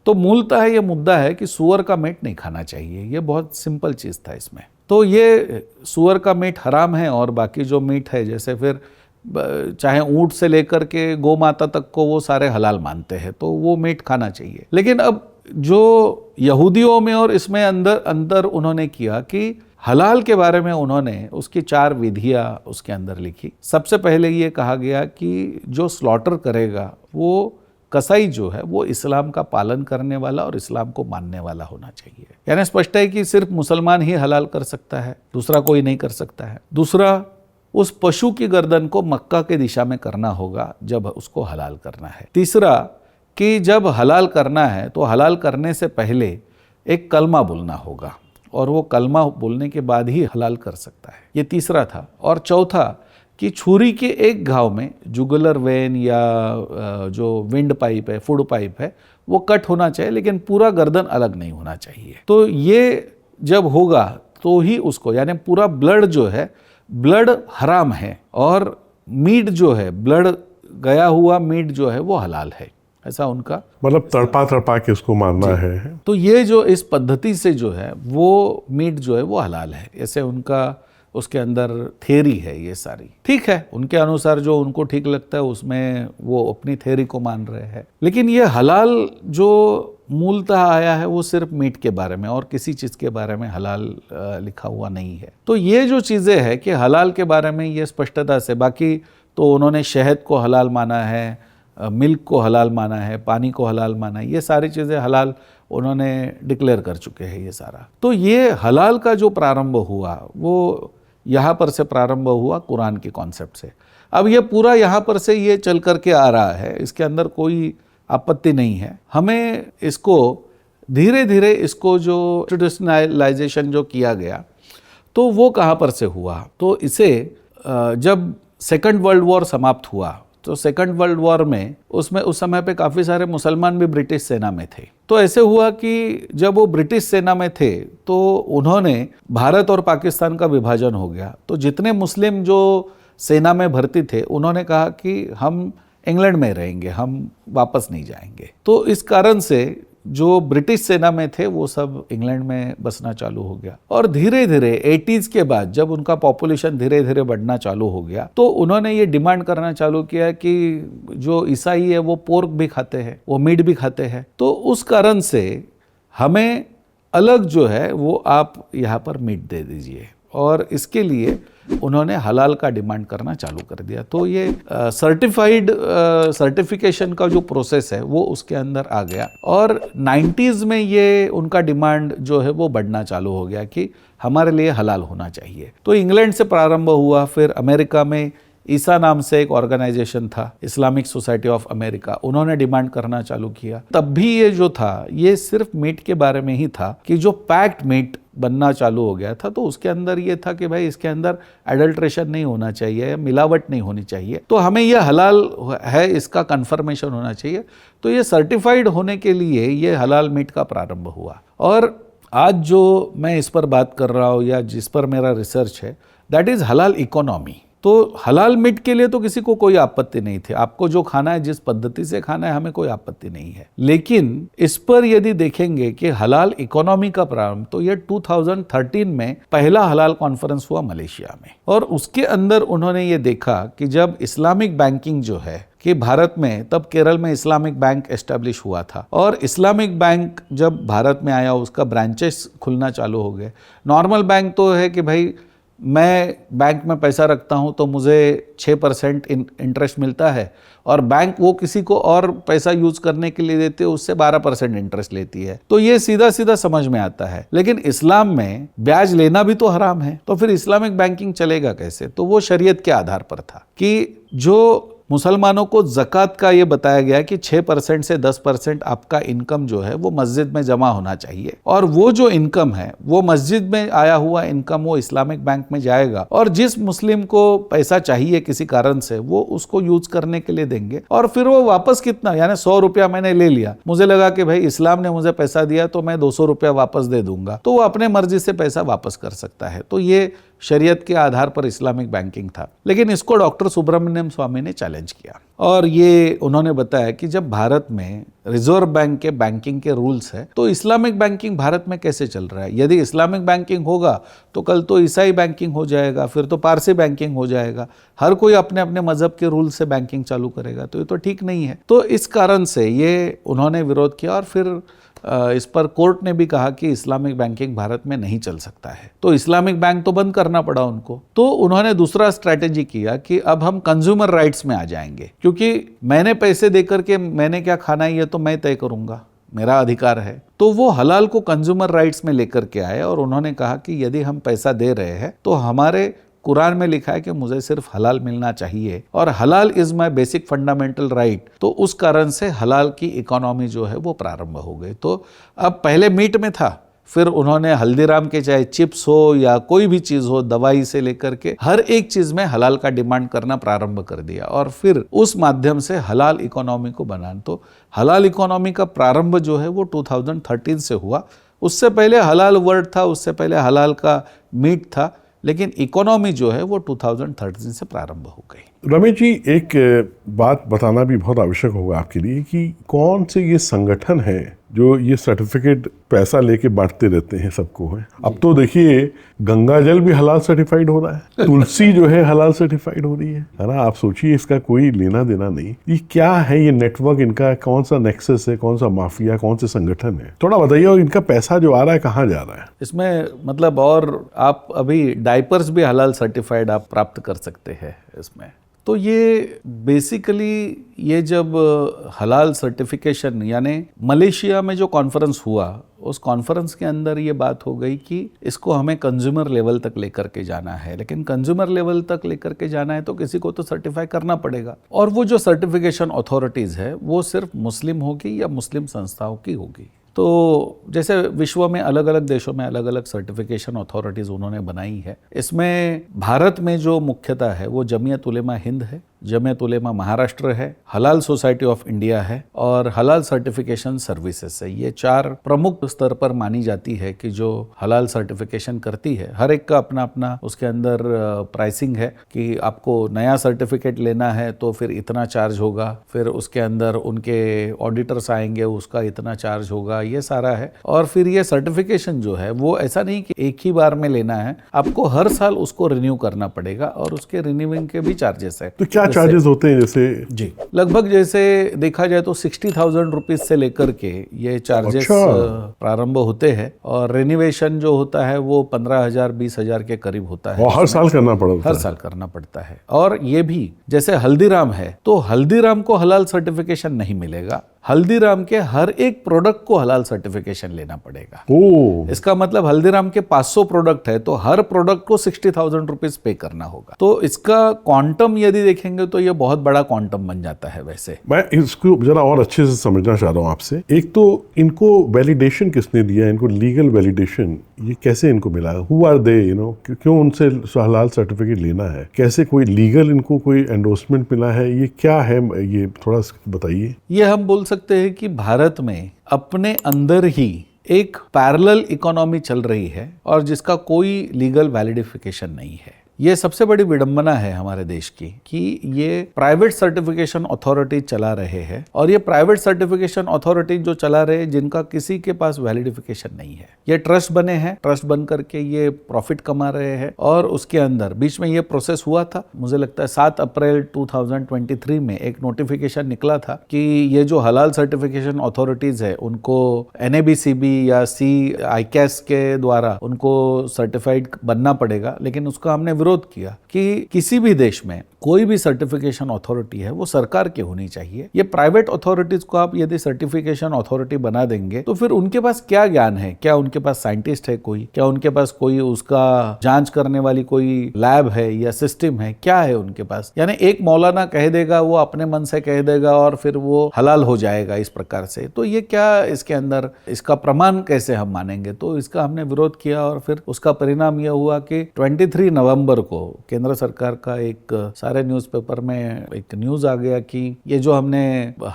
तो मूलतः ये मुद्दा है कि सूअर का मीट नहीं खाना चाहिए। ये बहुत सिंपल चीज़ था इसमें। तो ये सूअर का मीट हराम है और बाकी जो मीट है, जैसे फिर चाहे ऊँट से लेकर के गौ माता तक को वो सारे हलाल मानते हैं, तो वो मीट खाना चाहिए। लेकिन अब जो यहूदियों में और इसमें अंदर उन्होंने किया कि हलाल के बारे में उन्होंने उसकी 4 विधियां उसके अंदर लिखी। सबसे पहले ये कहा गया कि जो स्लॉटर करेगा वो कसाई जो है वो इस्लाम का पालन करने वाला और इस्लाम को मानने वाला होना चाहिए। यानी स्पष्ट है कि सिर्फ मुसलमान ही हलाल कर सकता है, दूसरा कोई नहीं कर सकता है। दूसरा, उस पशु की गर्दन को मक्का के दिशा में करना होगा जब उसको हलाल करना है। तीसरा, कि जब हलाल करना है तो हलाल करने से पहले एक कलमा बोलना होगा और वो कलमा बोलने के बाद ही हलाल कर सकता है। ये तीसरा था। और चौथा, कि छुरी के एक घाव में जुगुलर वेन या जो विंड पाइप है, फूड पाइप है, वो कट होना चाहिए, लेकिन पूरा गर्दन अलग नहीं होना चाहिए। तो ये जब होगा तो ही उसको, यानी पूरा ब्लड जो है, ब्लड हराम है और मीट जो है, ब्लड गया हुआ मीट जो है वो हलाल है। ऐसा उनका मतलब तड़पा के उसको मारना है। तो ये जो इस पद्धति से जो है वो मीट जो है वो हलाल है, ऐसे उनका उसके अंदर थ्योरी है ये सारी। ठीक है, उनके अनुसार जो उनको ठीक लगता है उसमें वो अपनी थ्योरी को मान रहे हैं। लेकिन ये हलाल जो मूलतः आया है वो सिर्फ मीट के बारे में और किसी चीज़ के बारे में हलाल लिखा हुआ नहीं है। तो ये जो चीज़ें हैं कि हलाल के बारे में ये स्पष्टता से, बाकी तो उन्होंने शहद को हलाल माना है, मिल्क को हलाल माना है, पानी को हलाल माना है, ये सारी चीज़ें हलाल उन्होंने डिक्लेयर कर चुके हैं ये सारा। तो ये हलाल का जो प्रारंभ हुआ वो यहाँ पर से प्रारंभ हुआ कुरान के कॉन्सेप्ट से। अब ये पूरा यहाँ पर से ये चल करके आ रहा है, इसके अंदर कोई आपत्ति नहीं है। हमें इसको धीरे धीरे इसको जो इंस्टीट्यूशनलाइजेशन जो किया गया, तो तो वो कहाँ पर से हुआ? तो इसे जब सेकंड वर्ल्ड वॉर समाप्त हुआ तो सेकंड वर्ल्ड वॉर में उसमें उस समय पे काफ़ी सारे मुसलमान भी ब्रिटिश सेना में थे। तो ऐसे हुआ कि जब वो ब्रिटिश सेना में थे तो उन्होंने भारत और पाकिस्तान का विभाजन हो गया। तो जितने मुस्लिम जो सेना में भर्ती थे उन्होंने कहा कि हम इंग्लैंड में रहेंगे, हम वापस नहीं जाएंगे। तो इस कारण से जो ब्रिटिश सेना में थे वो सब इंग्लैंड में बसना चालू हो गया। और धीरे धीरे 80s के बाद जब उनका पॉपुलेशन धीरे धीरे बढ़ना चालू हो गया तो उन्होंने ये डिमांड करना चालू किया कि जो ईसाई है वो पोर्क भी खाते हैं, वो मीट भी खाते हैं, तो उस कारण से हमें अलग जो है वो आप यहाँ पर मीट दे दीजिए। और इसके लिए उन्होंने हलाल का डिमांड करना चालू कर दिया। तो ये सर्टिफिकेशन का जो प्रोसेस है वो उसके अंदर आ गया। और 90s में ये उनका डिमांड जो है वो बढ़ना चालू हो गया कि हमारे लिए हलाल होना चाहिए। तो इंग्लैंड से प्रारंभ हुआ, फिर अमेरिका में ईसा नाम से एक ऑर्गेनाइजेशन था, इस्लामिक सोसाइटी ऑफ अमेरिका, उन्होंने डिमांड करना चालू किया। तब भी ये जो था ये सिर्फ मीट के बारे में ही था कि जो पैक्ड मीट बनना चालू हो गया था तो उसके अंदर ये था कि भाई इसके अंदर एडल्ट्रेशन नहीं होना चाहिए, मिलावट नहीं होनी चाहिए, तो हमें ये हलाल है इसका कंफर्मेशन होना चाहिए। तो ये सर्टिफाइड होने के लिए ये हलाल मीट का प्रारंभ हुआ। और आज जो मैं इस पर बात कर रहा हूँ या जिस पर मेरा रिसर्च है दैट इज़ हलाल इकोनॉमी। तो हलाल मीट के लिए तो किसी को कोई आपत्ति नहीं थी, आपको जो खाना है जिस पद्धति से खाना है हमें कोई आपत्ति नहीं है। लेकिन इस पर यदि देखेंगे कि हलाल इकोनॉमी का प्रारंभ, तो ये 2013 में पहला हलाल कॉन्फ्रेंस हुआ मलेशिया में। और उसके अंदर उन्होंने ये देखा कि जब इस्लामिक बैंकिंग जो है कि भारत में, तब केरल में इस्लामिक बैंक एस्टेब्लिश हुआ था और इस्लामिक बैंक जब भारत में आया उसका ब्रांचेस खुलना चालू हो गए। नॉर्मल बैंक तो है कि भाई मैं बैंक में पैसा रखता हूं तो मुझे 6% इंटरेस्ट मिलता है और बैंक वो किसी को और पैसा यूज करने के लिए देते हैं उससे 12% इंटरेस्ट लेती है। तो ये सीधा सीधा समझ में आता है। लेकिन इस्लाम में ब्याज लेना भी तो हराम है, तो फिर इस्लामिक बैंकिंग चलेगा कैसे? तो वो शरीयत के आधार पर था कि जो मुसलमानों को ज़कात का ये बताया गया कि 6% से 10% आपका इनकम जो है वो मस्जिद में जमा होना चाहिए, और वो जो इनकम है वो मस्जिद में आया हुआ इनकम वो इस्लामिक बैंक में जाएगा, और जिस मुस्लिम को पैसा चाहिए किसी कारण से वो उसको यूज करने के लिए देंगे, और फिर वो वापस कितना, यानी 100 रुपया मैंने ले लिया, मुझे लगा कि भाई इस्लाम ने मुझे पैसा दिया तो मैं 200 रुपया वापस दे दूंगा, तो वो अपने मर्जी से पैसा वापस कर सकता है। तो ये शरीयत के आधार पर इस्लामिक बैंकिंग था। लेकिन इसको डॉक्टर सुब्रमण्यम स्वामी ने चैलेंज किया और ये उन्होंने बताया कि जब भारत में रिजर्व बैंक के बैंकिंग के रूल्स है तो इस्लामिक बैंकिंग भारत में कैसे चल रहा है? यदि इस्लामिक बैंकिंग होगा तो कल तो ईसाई बैंकिंग हो जाएगा, फिर तो पारसी बैंकिंग हो जाएगा, हर कोई अपने अपने मजहब के रूल से बैंकिंग चालू करेगा, तो ये तो ठीक नहीं है। तो इस कारण से ये उन्होंने विरोध किया और फिर इस पर कोर्ट ने भी कहा कि इस्लामिक बैंकिंग भारत में नहीं चल सकता है, तो इस्लामिक बैंक तो बंद करना पड़ा उनको। तो उन्होंने दूसरा स्ट्रैटेजी किया कि अब हम कंज्यूमर राइट्स में आ जाएंगे, क्योंकि मैंने पैसे देकर के मैंने क्या खाना है ये तो मैं तय करूंगा, मेरा अधिकार है। तो वो हलाल को कंज्यूमर राइट्स में लेकर के आए और उन्होंने कहा कि यदि हम पैसा दे रहे हैं तो हमारे कुरान में लिखा है कि मुझे सिर्फ हलाल मिलना चाहिए और हलाल is my basic fundamental right. तो उस कारण से हलाल की इकोनॉमी जो है वो प्रारंभ हो गई। तो अब पहले मीट में था, फिर उन्होंने हल्दीराम के चाहे चिप्स हो या कोई भी चीज़ हो, दवाई से लेकर के हर एक चीज़ में हलाल का डिमांड करना प्रारंभ कर दिया और फिर उस माध्यम से हलाल इकोनॉमी को बनाना। तो हलाल इकोनॉमी का प्रारंभ जो है वो 2013 से हुआ। उससे पहले हलाल वर्ड था, उससे पहले हलाल का मीट था, लेकिन इकोनॉमी जो है वो 2013 से प्रारंभ हो गई। रमेश जी, एक बात बताना भी बहुत आवश्यक होगा आपके लिए कि कौन से ये संगठन है जो ये सर्टिफिकेट पैसा लेके बांटते रहते हैं सबको है। अब तो देखिए गंगा जल भी हलाल सर्टिफाइड हो रहा है, तुलसी जो है हलाल सर्टिफाइड हो रही है ना। आप सोचिए इसका कोई लेना देना नहीं। ये क्या है ये नेटवर्क, इनका कौन सा नेक्सस है, कौन सा माफिया, कौन से संगठन है? थोड़ा बताइए। और इनका पैसा जो आ रहा है कहाँ जा रहा है इसमें? मतलब और आप अभी डायपर्स भी हलाल सर्टिफाइड आप प्राप्त कर सकते हैं इसमें। तो ये बेसिकली ये जब हलाल सर्टिफिकेशन यानी मलेशिया में जो कॉन्फ्रेंस हुआ उस कॉन्फ्रेंस के अंदर ये बात हो गई कि इसको हमें कंज्यूमर लेवल तक लेकर के जाना है। लेकिन कंज्यूमर लेवल तक लेकर के जाना है तो किसी को तो सर्टिफाई करना पड़ेगा, और वो जो सर्टिफिकेशन अथॉरिटीज़ है वो सिर्फ मुस्लिम होगी या मुस्लिम संस्थाओं की होगी। तो जैसे विश्व में अलग अलग देशों में अलग अलग सर्टिफिकेशन अथॉरिटीज़ उन्होंने बनाई है। इसमें भारत में जो मुख्यतः है वो जमीयत उलेमा हिंद है, जमीयत उलेमा महाराष्ट्र है, हलाल सोसाइटी ऑफ इंडिया है और हलाल सर्टिफिकेशन सर्विसेज है। ये 4 प्रमुख स्तर पर मानी जाती है कि जो हलाल सर्टिफिकेशन करती है। हर एक का अपना अपना उसके अंदर प्राइसिंग है कि आपको नया सर्टिफिकेट लेना है तो फिर इतना चार्ज होगा, फिर उसके अंदर उनके ऑडिटर्स आएंगे, उसका इतना चार्ज होगा, ये सारा है। और फिर ये सर्टिफिकेशन जो है वो ऐसा नहीं कि एक ही बार में लेना है, आपको हर साल उसको रिन्यू करना पड़ेगा और उसके रिन्यूइंग के भी चार्जेस है। तो क्या चार्जेस होते हैं? जैसे जी लगभग जैसे देखा जाए तो 60,000 रुपीज से लेकर के ये चार्जेस प्रारंभ होते हैं और रिन्यूएशन जो होता है वो 15,000 20,000 के करीब होता है। और हर साल करना पड़ता है? हर साल करना पड़ता है। और ये भी जैसे हल्दीराम है तो हल्दीराम को हलाल सर्टिफिकेशन नहीं मिलेगा, हल्दीराम के हर एक प्रोडक्ट को हलाल सर्टिफिकेशन लेना पड़ेगा। इसका मतलब हल्दीराम के 500 प्रोडक्ट है तो हर प्रोडक्ट को 60,000 रुपीज पे करना होगा। तो इसका क्वांटम यदि देखेंगे तो ये बहुत बड़ा क्वांटम बन जाता है। वैसे मैं इसको जरा और अच्छे से समझना चाह रहा हूँ आपसे। एक तो इनको वैलिडेशन किसने दिया, इनको लीगल वैलिडेशन ये कैसे इनको मिला? हु आर दे, क्यों उनसे हलाल सर्टिफिकेट लेना है? कैसे कोई लीगल इनको कोई एंडोर्समेंट मिला है? ये क्या है, ये थोड़ा बताइए। ये हम बोल सकते हैं कि भारत में अपने अंदर ही एक पैरेलल इकोनॉमी चल रही है और जिसका कोई लीगल वैलिडिफिकेशन नहीं है। ये सबसे बड़ी विडंबना है हमारे देश की कि ये प्राइवेट सर्टिफिकेशन अथॉरिटी चला रहे हैं और ये प्राइवेट सर्टिफिकेशन अथॉरिटी जो चला रहे हैं जिनका किसी के पास वैलिडिफिकेशन नहीं है। ये ट्रस्ट बने हैं, ट्रस्ट बन करके ये प्रॉफिट कमा रहे हैं और उसके अंदर बीच में ये प्रोसेस हुआ था। मुझे लगता है 7 अप्रैल 2023 में एक नोटिफिकेशन निकला था कि ये जो हलाल सर्टिफिकेशन अथॉरिटीज है उनको NABCB या CICAS के द्वारा उनको सर्टिफाइड बनना पड़ेगा। लेकिन उसका हमने विरोध किया कि किसी भी देश में कोई भी सर्टिफिकेशन अथॉरिटी है वो सरकार की होनी चाहिए। ये प्राइवेट अथॉरिटीज को आप यदि सर्टिफिकेशन अथॉरिटी बना देंगे तो फिर उनके पास क्या ज्ञान है? क्या उनके पास साइंटिस्ट है कोई? क्या उनके पास कोई उसका जांच करने वाली कोई लैब है या सिस्टम है? क्या है उनके पास? यानी एक मौलाना कह देगा, वो अपने मन से कह देगा और फिर वो हलाल हो जाएगा इस प्रकार से। तो ये क्या इसके अंदर इसका प्रमाण कैसे हम मानेंगे? तो इसका हमने विरोध किया और फिर उसका परिणाम यह हुआ कि 23 नवंबर को केंद्र सरकार का एक सारे न्यूज़पेपर में एक न्यूज़ आ गया कि ये जो हमने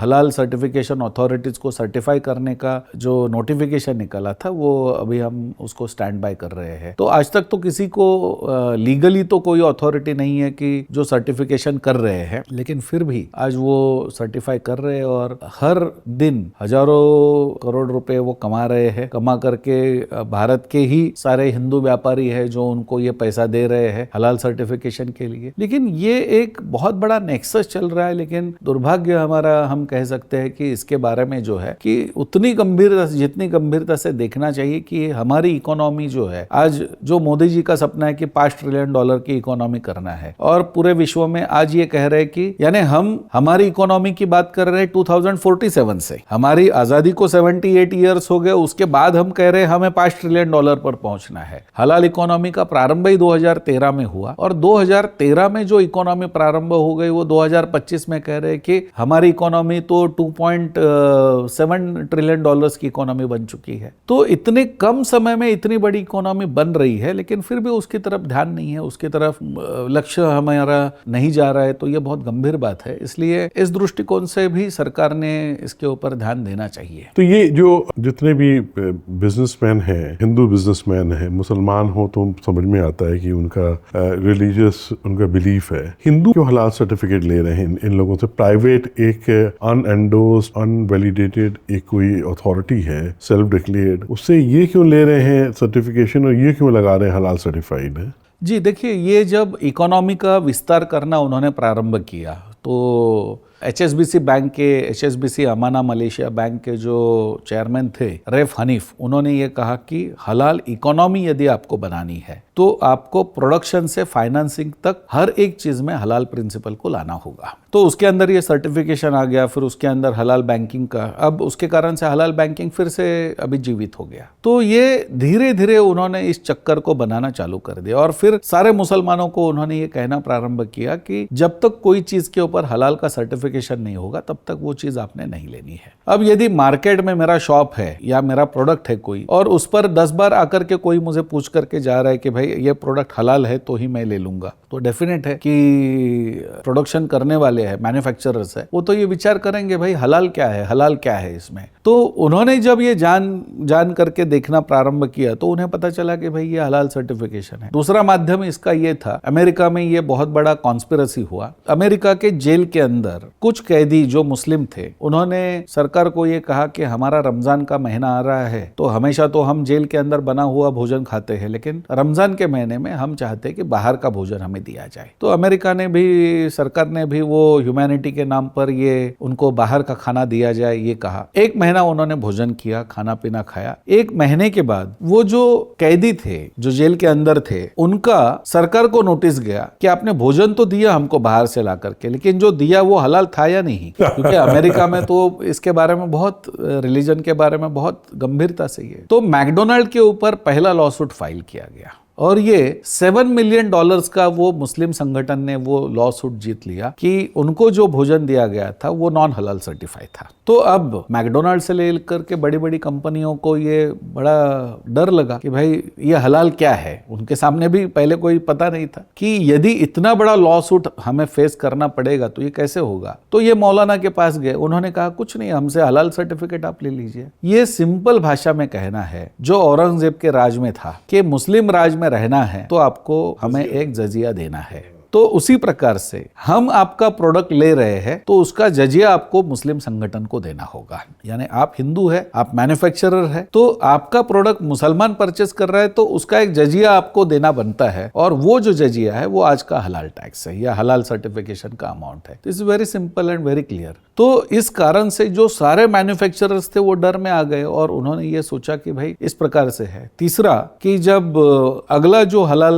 हलाल सर्टिफिकेशन अथॉरिटीज को सर्टिफाई करने का जो नोटिफिकेशन निकाला था वो अभी हम उसको स्टैंड बाय कर रहे हैं। तो आज तक तो किसी को लीगली तो कोई अथॉरिटी नहीं है कि जो सर्टिफिकेशन कर रहे हैं, लेकिन फिर भी आज वो सर्टिफाई कर रहे हैं और हर दिन हजारों करोड़ रुपए वो कमा रहे हैं। कमा करके भारत के ही सारे हिंदू व्यापारी है जो उनको ये पैसा दे रहे हैं हलाल सर्टिफिकेशन के लिए। लेकिन ये एक बहुत बड़ा नेक्सस चल रहा है। लेकिन दुर्भाग्य हमारा, हम कह सकते हैं कि इसके बारे में जो है कि उतनी गंभीरता, जितनी गंभीरता से देखना चाहिए कि हमारी इकोनॉमी जो है, आज जो मोदी जी का सपना है कि $5 ट्रिलियन की इकोनॉमी करना है और पूरे विश्व में आज ये कह रहे हैं कि यानी हम हमारी इकोनॉमी की बात कर रहे हैं 2047 से। हमारी आजादी को 78 ईयर्स हो गए, उसके बाद हम कह रहे हैं हमें $5 ट्रिलियन पर पहुंचना है। हलाल इकोनॉमी का प्रारंभ ही 2013 में हुआ और 2013 में जो इकोनॉमी प्रारंभ हो गई वो 2025 में कह रहे हैं कि हमारी इकोनॉमी तो $2.7 ट्रिलियन की इकोनॉमी बन चुकी है। तो इतने कम समय में इतनी बड़ी इकोनॉमी बन रही है, लेकिन फिर भी उसकी तरफ ध्यान नहीं है, उसकी तरफ लक्ष्य हमारा नहीं जा रहा है। तो ये बहुत गंभीर बात है। इसलिए इस दृष्टिकोण से भी सरकार ने इसके ऊपर ध्यान देना चाहिए। तो ये जो जितने भी बिजनेसमैन हैं, हिंदू बिजनेसमैन हैं, मुसलमान हो तो समझ में आता है कि उनका रिलीजियस उनका बिलीफ है। हिंदू क्यों हलाल सर्टिफिकेट ले रहे हैं इन लोगों से? प्राइवेट एक अनएंडोर्स्ड अनवैलिडेटेड एक कोई अथॉरिटी है, सेल्फ डिक्लेयर्ड, उससे ये क्यों ले रहे हैं सर्टिफिकेशन और ये क्यों लगा रहे हैं हलाल सर्टिफाइड है? जी देखिए, ये जब इकोनॉमी का विस्तार करना उन्होंने प्रारंभ किया तो HSBC बैंक के, HSBC अमाना मलेशिया बैंक के जो चेयरमैन थे रैफ हनीफ, उन्होंने ये कहा कि हलाल इकोनॉमी यदि आपको बनानी है तो आपको प्रोडक्शन से फाइनेंसिंग तक हर एक चीज में हलाल प्रिंसिपल को लाना होगा। तो उसके अंदर ये सर्टिफिकेशन आ गया, फिर उसके अंदर हलाल बैंकिंग का, अब उसके कारण से हलाल बैंकिंग फिर से अभी जीवित हो गया। तो ये धीरे धीरे उन्होंने इस चक्कर को बनाना चालू कर दिया और फिर सारे मुसलमानों को उन्होंने ये कहना प्रारंभ किया कि जब तक कोई चीज के ऊपर हलाल का सर्टिफिकेशन नहीं होगा तब तक वो चीज आपने नहीं लेनी है। अब यदि मार्केट में मेरा शॉप है या मेरा प्रोडक्ट है कोई और उस पर 10 बार आकर के कोई मुझे पूछ करके जा रहा है कि भाई ये प्रोडक्ट हलाल है तो ही मैं ले लूंगा, तो डेफिनेट है कि प्रोडक्शन करने वाले हैं, मैन्युफैक्चरर्स है, वो तो ये विचार करेंगे भाई हलाल क्या है, हलाल क्या है इसमें। तो उन्होंने जब ये जान करके देखना प्रारंभ किया तो उन्हें पता चला कि भाई ये हलाल सर्टिफिकेशन है। दूसरा माध्यम इसका ये था, अमेरिका में ये बहुत बड़ा कॉन्स्पिरेसी हुआ। अमेरिका के जेल के अंदर कुछ कैदी जो मुस्लिम थे, उन्होंने सरकार को ये कहा कि हमारा रमजान का महीना आ रहा है तो हमेशा तो हम जेल के अंदर बना हुआ भोजन खाते हैं, लेकिन रमजान के महीने में हम चाहते हैं कि बाहर का भोजन हमें दिया जाए। तो अमेरिका ने भी, सरकार ने भी वो ह्यूमैनिटी के नाम पर ये उनको बाहर का खाना दिया जाए ये कहा। एक महीना उन्होंने भोजन किया, खाना पीना खाया। एक महीने के बाद वो जो कैदी थे जो जेल के अंदर थे, उनका सरकार को नोटिस गया कि आपने भोजन तो दिया हमको बाहर से ला करके, लेकिन जो दिया वो हलाल था या नहीं, क्योंकि अमेरिका में तो इसके बारे में बहुत, रिलीजन के बारे में बहुत गंभीरता से ये। तो मैकडोनाल्ड के ऊपर पहला लॉसूट फाइल किया गया और ये $7 मिलियन का वो मुस्लिम संगठन ने वो लॉ सूट जीत लिया कि उनको जो भोजन दिया गया था वो नॉन हलाल सर्टिफाइड था। तो अब मैकडोनाल्ड से लेकर के बड़ी बड़ी कंपनियों को ये बड़ा डर लगा कि भाई ये हलाल क्या है। उनके सामने भी पहले कोई पता नहीं था कि यदि इतना बड़ा लॉ सूट हमें फेस करना पड़ेगा तो ये कैसे होगा। तो ये मौलाना के पास गए, उन्होंने कहा कुछ नहीं, हमसे हलाल सर्टिफिकेट आप ले लीजिए। ये सिंपल भाषा में कहना है जो औरंगजेब के राज में था कि मुस्लिम राज में रहना है तो आपको हमें एक जजिया देना है। तो उसी प्रकार से हम आपका प्रोडक्ट ले रहे हैं तो उसका जजिया आपको मुस्लिम संगठन को देना होगा। यानी आप हिंदू है, आप मैन्युफैक्चरर है, तो आपका प्रोडक्ट मुसलमान परचेस कर रहा है तो उसका एक जजिया आपको देना बनता है, और वो जो जजिया है वो आज का हलाल टैक्स है या हलाल सर्टिफिकेशन का अमाउंट है। This is very simple and very clear. तो इस कारण से जो सारे मैन्युफैक्चरर्स थे वो डर में आ गए और उन्होंने ये सोचा कि भाई इस प्रकार से है। तीसरा कि जब अगला जो हलाल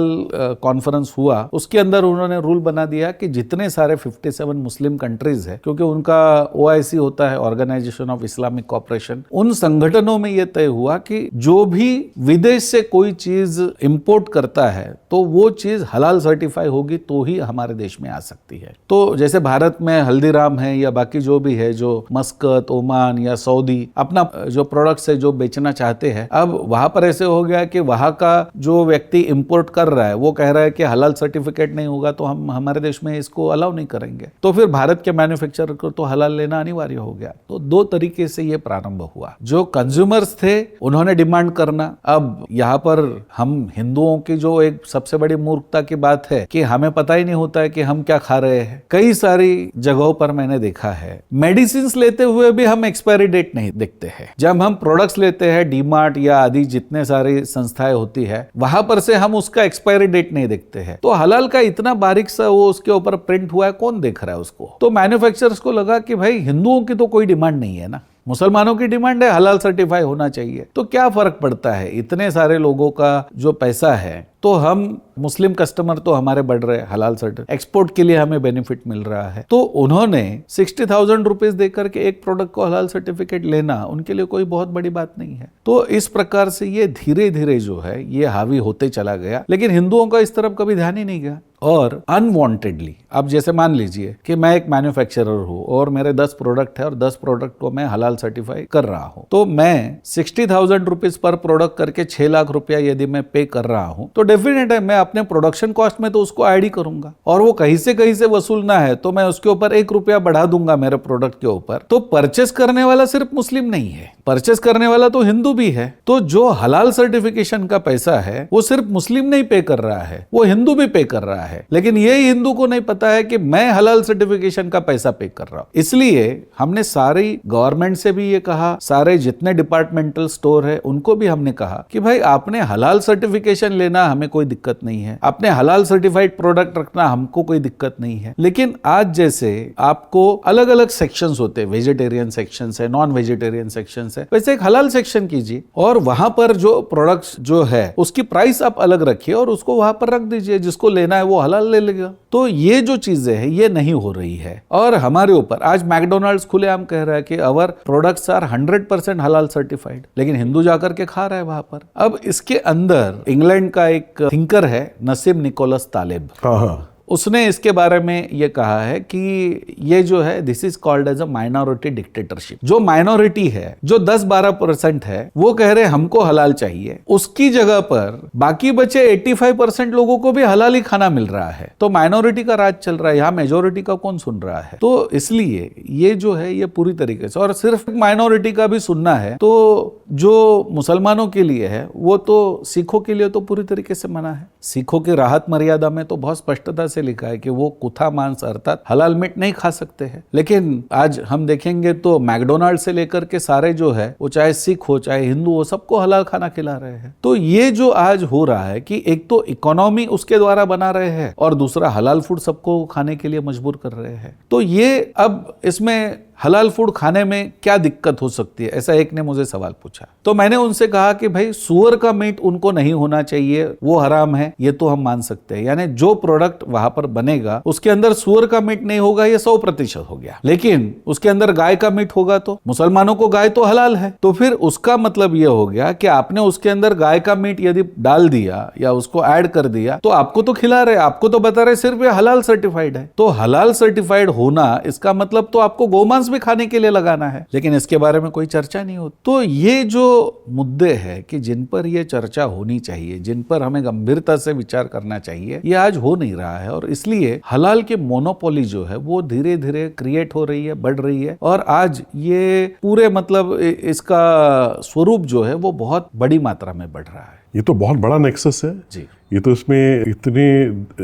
कॉन्फ्रेंस हुआ उसके अंदर उन्होंने रूल बना दिया कि जितने सारे 57 मुस्लिम कंट्रीज है, क्योंकि उनका OIC होता है, ऑर्गेनाइजेशन ऑफ इस्लामिक कॉपरेशन, उन संगठनों में यह तय हुआ कि जो भी विदेश से कोई चीज इंपोर्ट करता है तो वो चीज हलाल सर्टिफाई होगी तो ही हमारे देश में आ सकती है। तो जैसे भारत में हल्दीराम है या बाकी जो भी है, जो मस्कत, ओमान या सऊदी अपना जो प्रोडक्ट्स है जो बेचना चाहते हैं, अब वहां पर ऐसे हो गया कि वहां का जो व्यक्ति इंपोर्ट कर रहा है वो कह रहा है कि हलाल सर्टिफिकेट नहीं होगा तो हम हमारे देश में इसको अलाउ नहीं करेंगे। तो फिर भारत के मैन्युफैक्चरर को तो हलाल लेना अनिवार्य हो गया। तो दो तरीके से ये प्रारंभ हुआ। जो कंज्यूमर्स थे उन्होंने डिमांड करना। अब यहाँ पर हम हिंदुओं की जो एक सबसे बड़ी मूर्खता की बात है कि हमें पता ही नहीं होता है कि हम क्या खा रहे हैं। कई सारी जगहों पर मैंने देखा है मेडिसिन लेते हुए भी हम एक्सपायरी डेट नहीं देखते हैं। जब हम प्रोडक्ट्स लेते हैं डीमार्ट या आदि जितने सारी संस्थाएं होती है वहां पर से हम उसका एक्सपायरी डेट नहीं देखते हैं। तो हलाल का इतना बारीक सा वो उसके ऊपर प्रिंट हुआ है, कौन देख रहा है उसको। तो मैन्युफैक्चरर्स को लगा कि भाई हिंदुओं की तो कोई डिमांड नहीं है ना, मुसलमानों की डिमांड है हलाल सर्टिफाई होना चाहिए, तो क्या फर्क पड़ता है, इतने सारे लोगों का जो पैसा है तो हम मुस्लिम कस्टमर तो हमारे बढ़ रहे हैं, हलाल सर्टिफिकेट एक्सपोर्ट के लिए हमें बेनिफिट मिल रहा है। तो उन्होंने 60,000 रुपीज देकर के एक प्रोडक्ट को हलाल सर्टिफिकेट लेना उनके लिए कोई बहुत बड़ी बात नहीं है। तो इस प्रकार से ये धीरे धीरे जो है ये हावी होते चला गया, लेकिन हिंदुओं का इस तरफ कभी ध्यान ही नहीं गया। और अनवांटेडली अब जैसे मान लीजिए कि मैं एक मैन्युफैक्चरर हूं और मेरे 10 प्रोडक्ट है और 10 प्रोडक्ट को मैं हलाल सर्टिफाई कर रहा हूं, तो मैं 60,000 रुपीज पर प्रोडक्ट करके 6 लाख रुपया यदि मैं पे कर रहा हूं तो डेफिनेट है मैं अपने प्रोडक्शन कॉस्ट में तो उसको ऐड ही करूंगा, और वो कहीं से वसूलना है तो मैं उसके ऊपर 1 रुपया बढ़ा दूंगा मेरे प्रोडक्ट के ऊपर। तो परचेस करने वाला सिर्फ मुस्लिम नहीं है, परचेस करने वाला तो हिंदू भी है। तो जो हलाल सर्टिफिकेशन का पैसा है वो सिर्फ मुस्लिम नहीं पे कर रहा है, वो हिंदू भी पे कर रहा है। लेकिन ये हिंदू को नहीं पता है कि मैं हलाल सर्टिफिकेशन का पैसा पे कर रहा हूं। इसलिए हमने सारी गवर्नमेंट से भी ये कहा, सारे जितने डिपार्टमेंटल स्टोर है उनको भी हमने कहा कि भाई आपने हलाल सर्टिफिकेशन लेना हमें कोई दिक्कत नहीं है, अपने हलाल सर्टिफाइड प्रोडक्ट रखना हमको कोई दिक्कत नहीं है। लेकिन आज जैसे आपको अलग अलग सेक्शंस होते हैं, वेजिटेरियन सेक्शंस है, नॉन वेजिटेरियन सेक्शंस है, वैसे एक हलाल सेक्शन कीजिए और वहां पर जो प्रोडक्ट्स जो है उसकी प्राइस आप अलग रखिए और उसको वहां पर रख दीजिए, जिसको लेना है वो हलाल ले लेगा। तो ये जो चीजें हैं ये नहीं हो रही है। और हमारे ऊपर आज मैकडोनल्ड्स खुलेआम कह रहा है कि अवर प्रोडक्ट्स आर 100% हलाल सर्टिफाइड, लेकिन हिंदू जाकर के खा रहा है वहां पर। अब इसके अंदर इंग्लैंड का एक थिंकर है नसीम निकोलस तालिब, हाँ, उसने इसके बारे में ये कहा है कि ये जो है this is called as a minority dictatorship. जो माइनॉरिटी है, जो 10-12% है, वो कह रहे हमको हलाल चाहिए, उसकी जगह पर बाकी बचे 85% लोगों को भी हलाल ही खाना मिल रहा है। तो माइनॉरिटी का राज चल रहा है, यहाँ मेजोरिटी का कौन सुन रहा है? तो इसलिए ये जो है ये पूरी तरीके से, और सिर्फ माइनॉरिटी का भी सुनना है तो जो मुसलमानों के लिए है वो तो सिखों के लिए तो पूरी तरीके से मना है। सिखों की राहत मर्यादा में तो बहुत स्पष्टता से लिखा है कि वो कुथा मांस अर्थात हलाल मीट नहीं खा सकते हैं। लेकिन आज हम देखेंगे तो मैकडोनल्ड से लेकर के सारे जो है वो चाहे सिख हो चाहे हिंदू हो, सबको हलाल खाना खिला रहे हैं। तो ये जो आज हो रहा है कि एक तो इकोनॉमी उसके द्वारा बना रहे हैं और दूसरा हलाल फूड सबको खाने के लिए मजबूर कर रहे हैं। तो ये अब इसमें हलाल फूड खाने में क्या दिक्कत हो सकती है, ऐसा एक ने मुझे सवाल पूछा। तो मैंने उनसे कहा कि भाई सुअर का मीट उनको नहीं होना चाहिए, वो हराम है, ये तो हम मान सकते हैं। यानी जो प्रोडक्ट वहां पर बनेगा उसके अंदर सुअर का मीट नहीं होगा, ये 100% हो गया। लेकिन उसके अंदर गाय का मीट होगा तो मुसलमानों को गाय तो हलाल है, तो फिर उसका मतलब ये हो गया कि आपने उसके अंदर गाय का मीट यदि डाल दिया या उसको ऐड कर दिया तो आपको तो खिला रहे, आपको तो बता रहे सिर्फ ये हलाल सर्टिफाइड है। तो हलाल सर्टिफाइड होना इसका मतलब तो आपको गोमांस भी खाने के लिए लगाना है, लेकिन इसके बारे में कोई चर्चा नहीं होती। तो ये जो मुद्दे हैं कि जिन पर ये चर्चा होनी चाहिए, जिन पर हमें गंभीरता से विचार करना चाहिए, ये आज हो नहीं रहा है। और इसलिए हलाल की मोनोपोली जो है वो धीरे धीरे क्रिएट हो रही है, बढ़ रही है, और आज ये पूरे मतलब इसका स्वरूप जो है वो बहुत बड़ी मात्रा में बढ़ रहा है। ये तो बहुत बड़ा नेक्सस है जी। ये तो इसमें इतने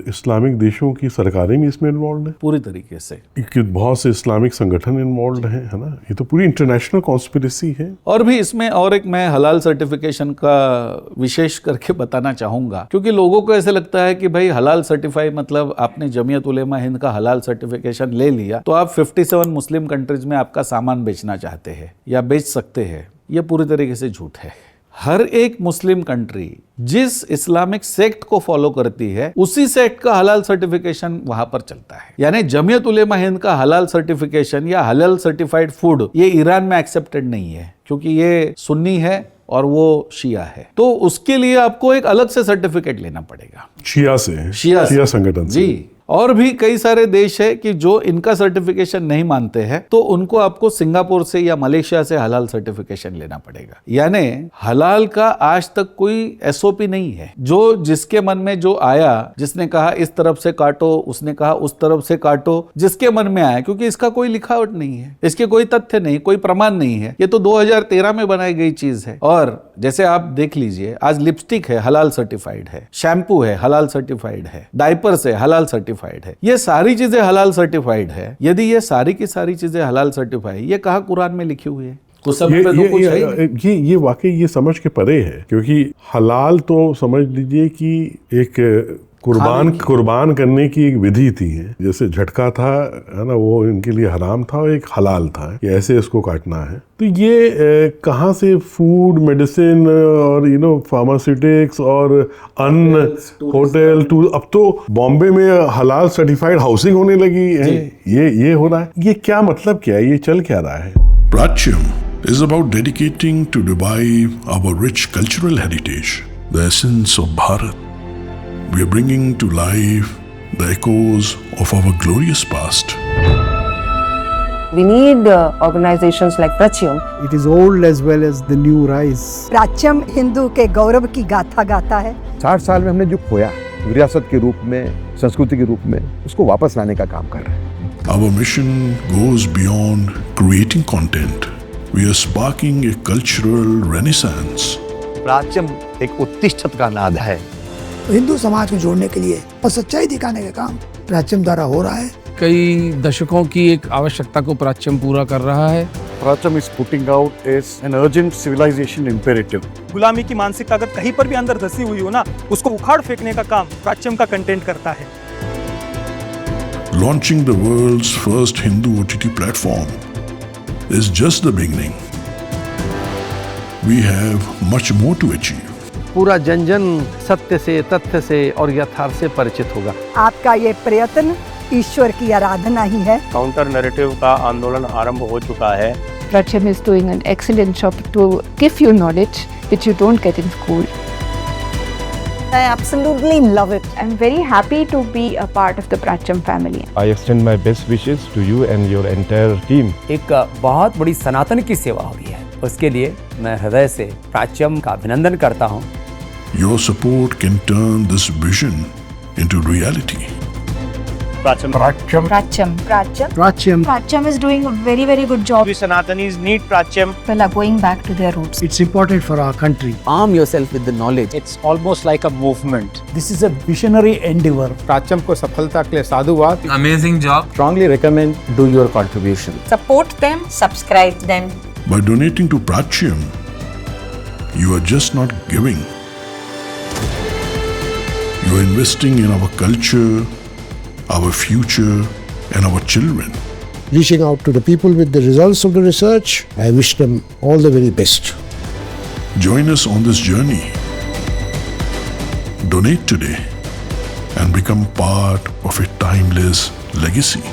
इस्लामिक देशों की सरकारें भी इसमें इन्वॉल्व हैं, पूरी तरीके से कि बहुत से इस्लामिक संगठन इन्वॉल्व हैं, है ना। ये तो पूरी इंटरनेशनल कॉन्स्पिरेसी है। और भी इसमें और एक मैं हलाल सर्टिफिकेशन का विशेष करके बताना चाहूंगा, क्योंकि लोगों को ऐसे लगता है कि भाई हलाल सर्टिफाई मतलब आपने जमीयत उलेमा हिंद का हलाल सर्टिफिकेशन ले लिया तो आप 57 मुस्लिम कंट्रीज में आपका सामान बेचना चाहते हैं या बेच सकते हैं। यह पूरी तरीके से झूठ है। हर एक मुस्लिम कंट्री जिस इस्लामिक सेक्ट को फॉलो करती है उसी सेक्ट का हलाल सर्टिफिकेशन वहां पर चलता है। यानी जमीयत उलेमा हिंद का हलाल सर्टिफिकेशन या हलाल सर्टिफाइड फूड ये ईरान में एक्सेप्टेड नहीं है, क्योंकि ये सुन्नी है और वो शिया है। तो उसके लिए आपको एक अलग से सर्टिफिकेट लेना पड़ेगा शिया संगठन से। जी। और भी कई सारे देश है कि जो इनका सर्टिफिकेशन नहीं मानते हैं, तो उनको आपको सिंगापुर से या मलेशिया से हलाल सर्टिफिकेशन लेना पड़ेगा। यानी हलाल का आज तक कोई एसओपी नहीं है। जो जिसके मन में जो आया, जिसने कहा इस तरफ से काटो, उसने कहा उस तरफ से काटो, जिसके मन में आया, क्योंकि इसका कोई लिखावट नहीं है, इसके कोई तथ्य नहीं, कोई प्रमाण नहीं है। ये तो 2013 में बनाई गई चीज है। और जैसे आप देख लीजिए, आज लिपस्टिक है हलाल सर्टिफाइड है, शैम्पू है हलाल सर्टिफाइड है, डायपर्स है हलाल सर्टिफाइड है, ये सारी चीजें हलाल सर्टिफाइड है। यदि ये सारी की सारी चीजें हलाल सर्टिफाइड, ये कहाँ कुरान में लिखी हुई है? ये वाकई ये समझ के परे है, क्योंकि हलाल तो समझ लीजिए कि एक कुर्बान करने की एक विधि थी। जैसे झटका था, है ना, वो इनके लिए हराम था और एक हलाल था कि ऐसे इसको काटना है। तो ये कहाँ से फूड, मेडिसिन और फार्मास्यूटिक्स और अन्न, होटल, टूर, अब तो बॉम्बे में हलाल सर्टिफाइड हाउसिंग होने लगी है। ये हो रहा है। ये क्या मतलब क्या है? ये चल क्या रहा है? Pratyam is about dedicating to revive our rich cultural heritage, the essence of Bharat. We are bringing to life the echoes of our glorious past. We need organizations like Pratyam. It is old as well as the new rise. प्राच्यम Hindu के गौरव की गाथा गाता है। 60 साल में हमने जो खोया विरासत के रूप में, संस्कृति के रूप में, उसको वापस लाने का काम कर रहे हैं। Our mission goes beyond creating content. We are sparking a cultural renaissance. प्राच्यम एक उत्तिष्ठत का नाद है। हिंदू समाज को जोड़ने के लिए और सच्चाई दिखाने का काम प्राच्यम द्वारा हो रहा है। कई दशकों की एक आवश्यकता को प्राच्यम पूरा कर रहा है Pracham is putting out is an urgent civilization imperative. गुलामी की मानसिकता अगर कहीं पर भी अंदर धसी हुई हो ना, उसको उखाड़ फेंकने का काम प्राच्यम का कंटेंट करता है। Launching the world's first Hindu OTT platform is just the beginning. We have much more to achieve. पूरा जन जन सत्य से, तथ्य से और यथार्थ से परिचित होगा। आपका ये प्रयत्न ईश्वर की आराधना ही है। काउंटर नैरेटिव का आंदोलन आरंभ हो चुका है। Pracham is doing an excellent job to give you knowledge which you don't get in school. I absolutely love it. I'm very happy to be a part of the Pracham family. I extend my best wishes to you and your entire team. एक बहुत बड़ी सनातन की सेवा हो रही है, उसके लिए मैं हृदय से प्राच्यम का अभिनंदन करता हूँ। Your support can turn this vision into reality. Pracham. Pracham is doing a very, very good job. We Sanatanis need Pracham. People are going back to their roots. It's important for our country. Arm yourself with the knowledge. It's almost like a movement. This is a visionary endeavor. प्राच्यम को सफलता के लिए साधुवाद। Amazing job. Strongly recommend do your contribution. Support them, subscribe them. By donating to Prachyam, you are just not giving. You are investing in our culture, our future, and our children. Reaching out to the people with the results of the research, I wish them all the very best. Join us on this journey. Donate today and become part of a timeless legacy.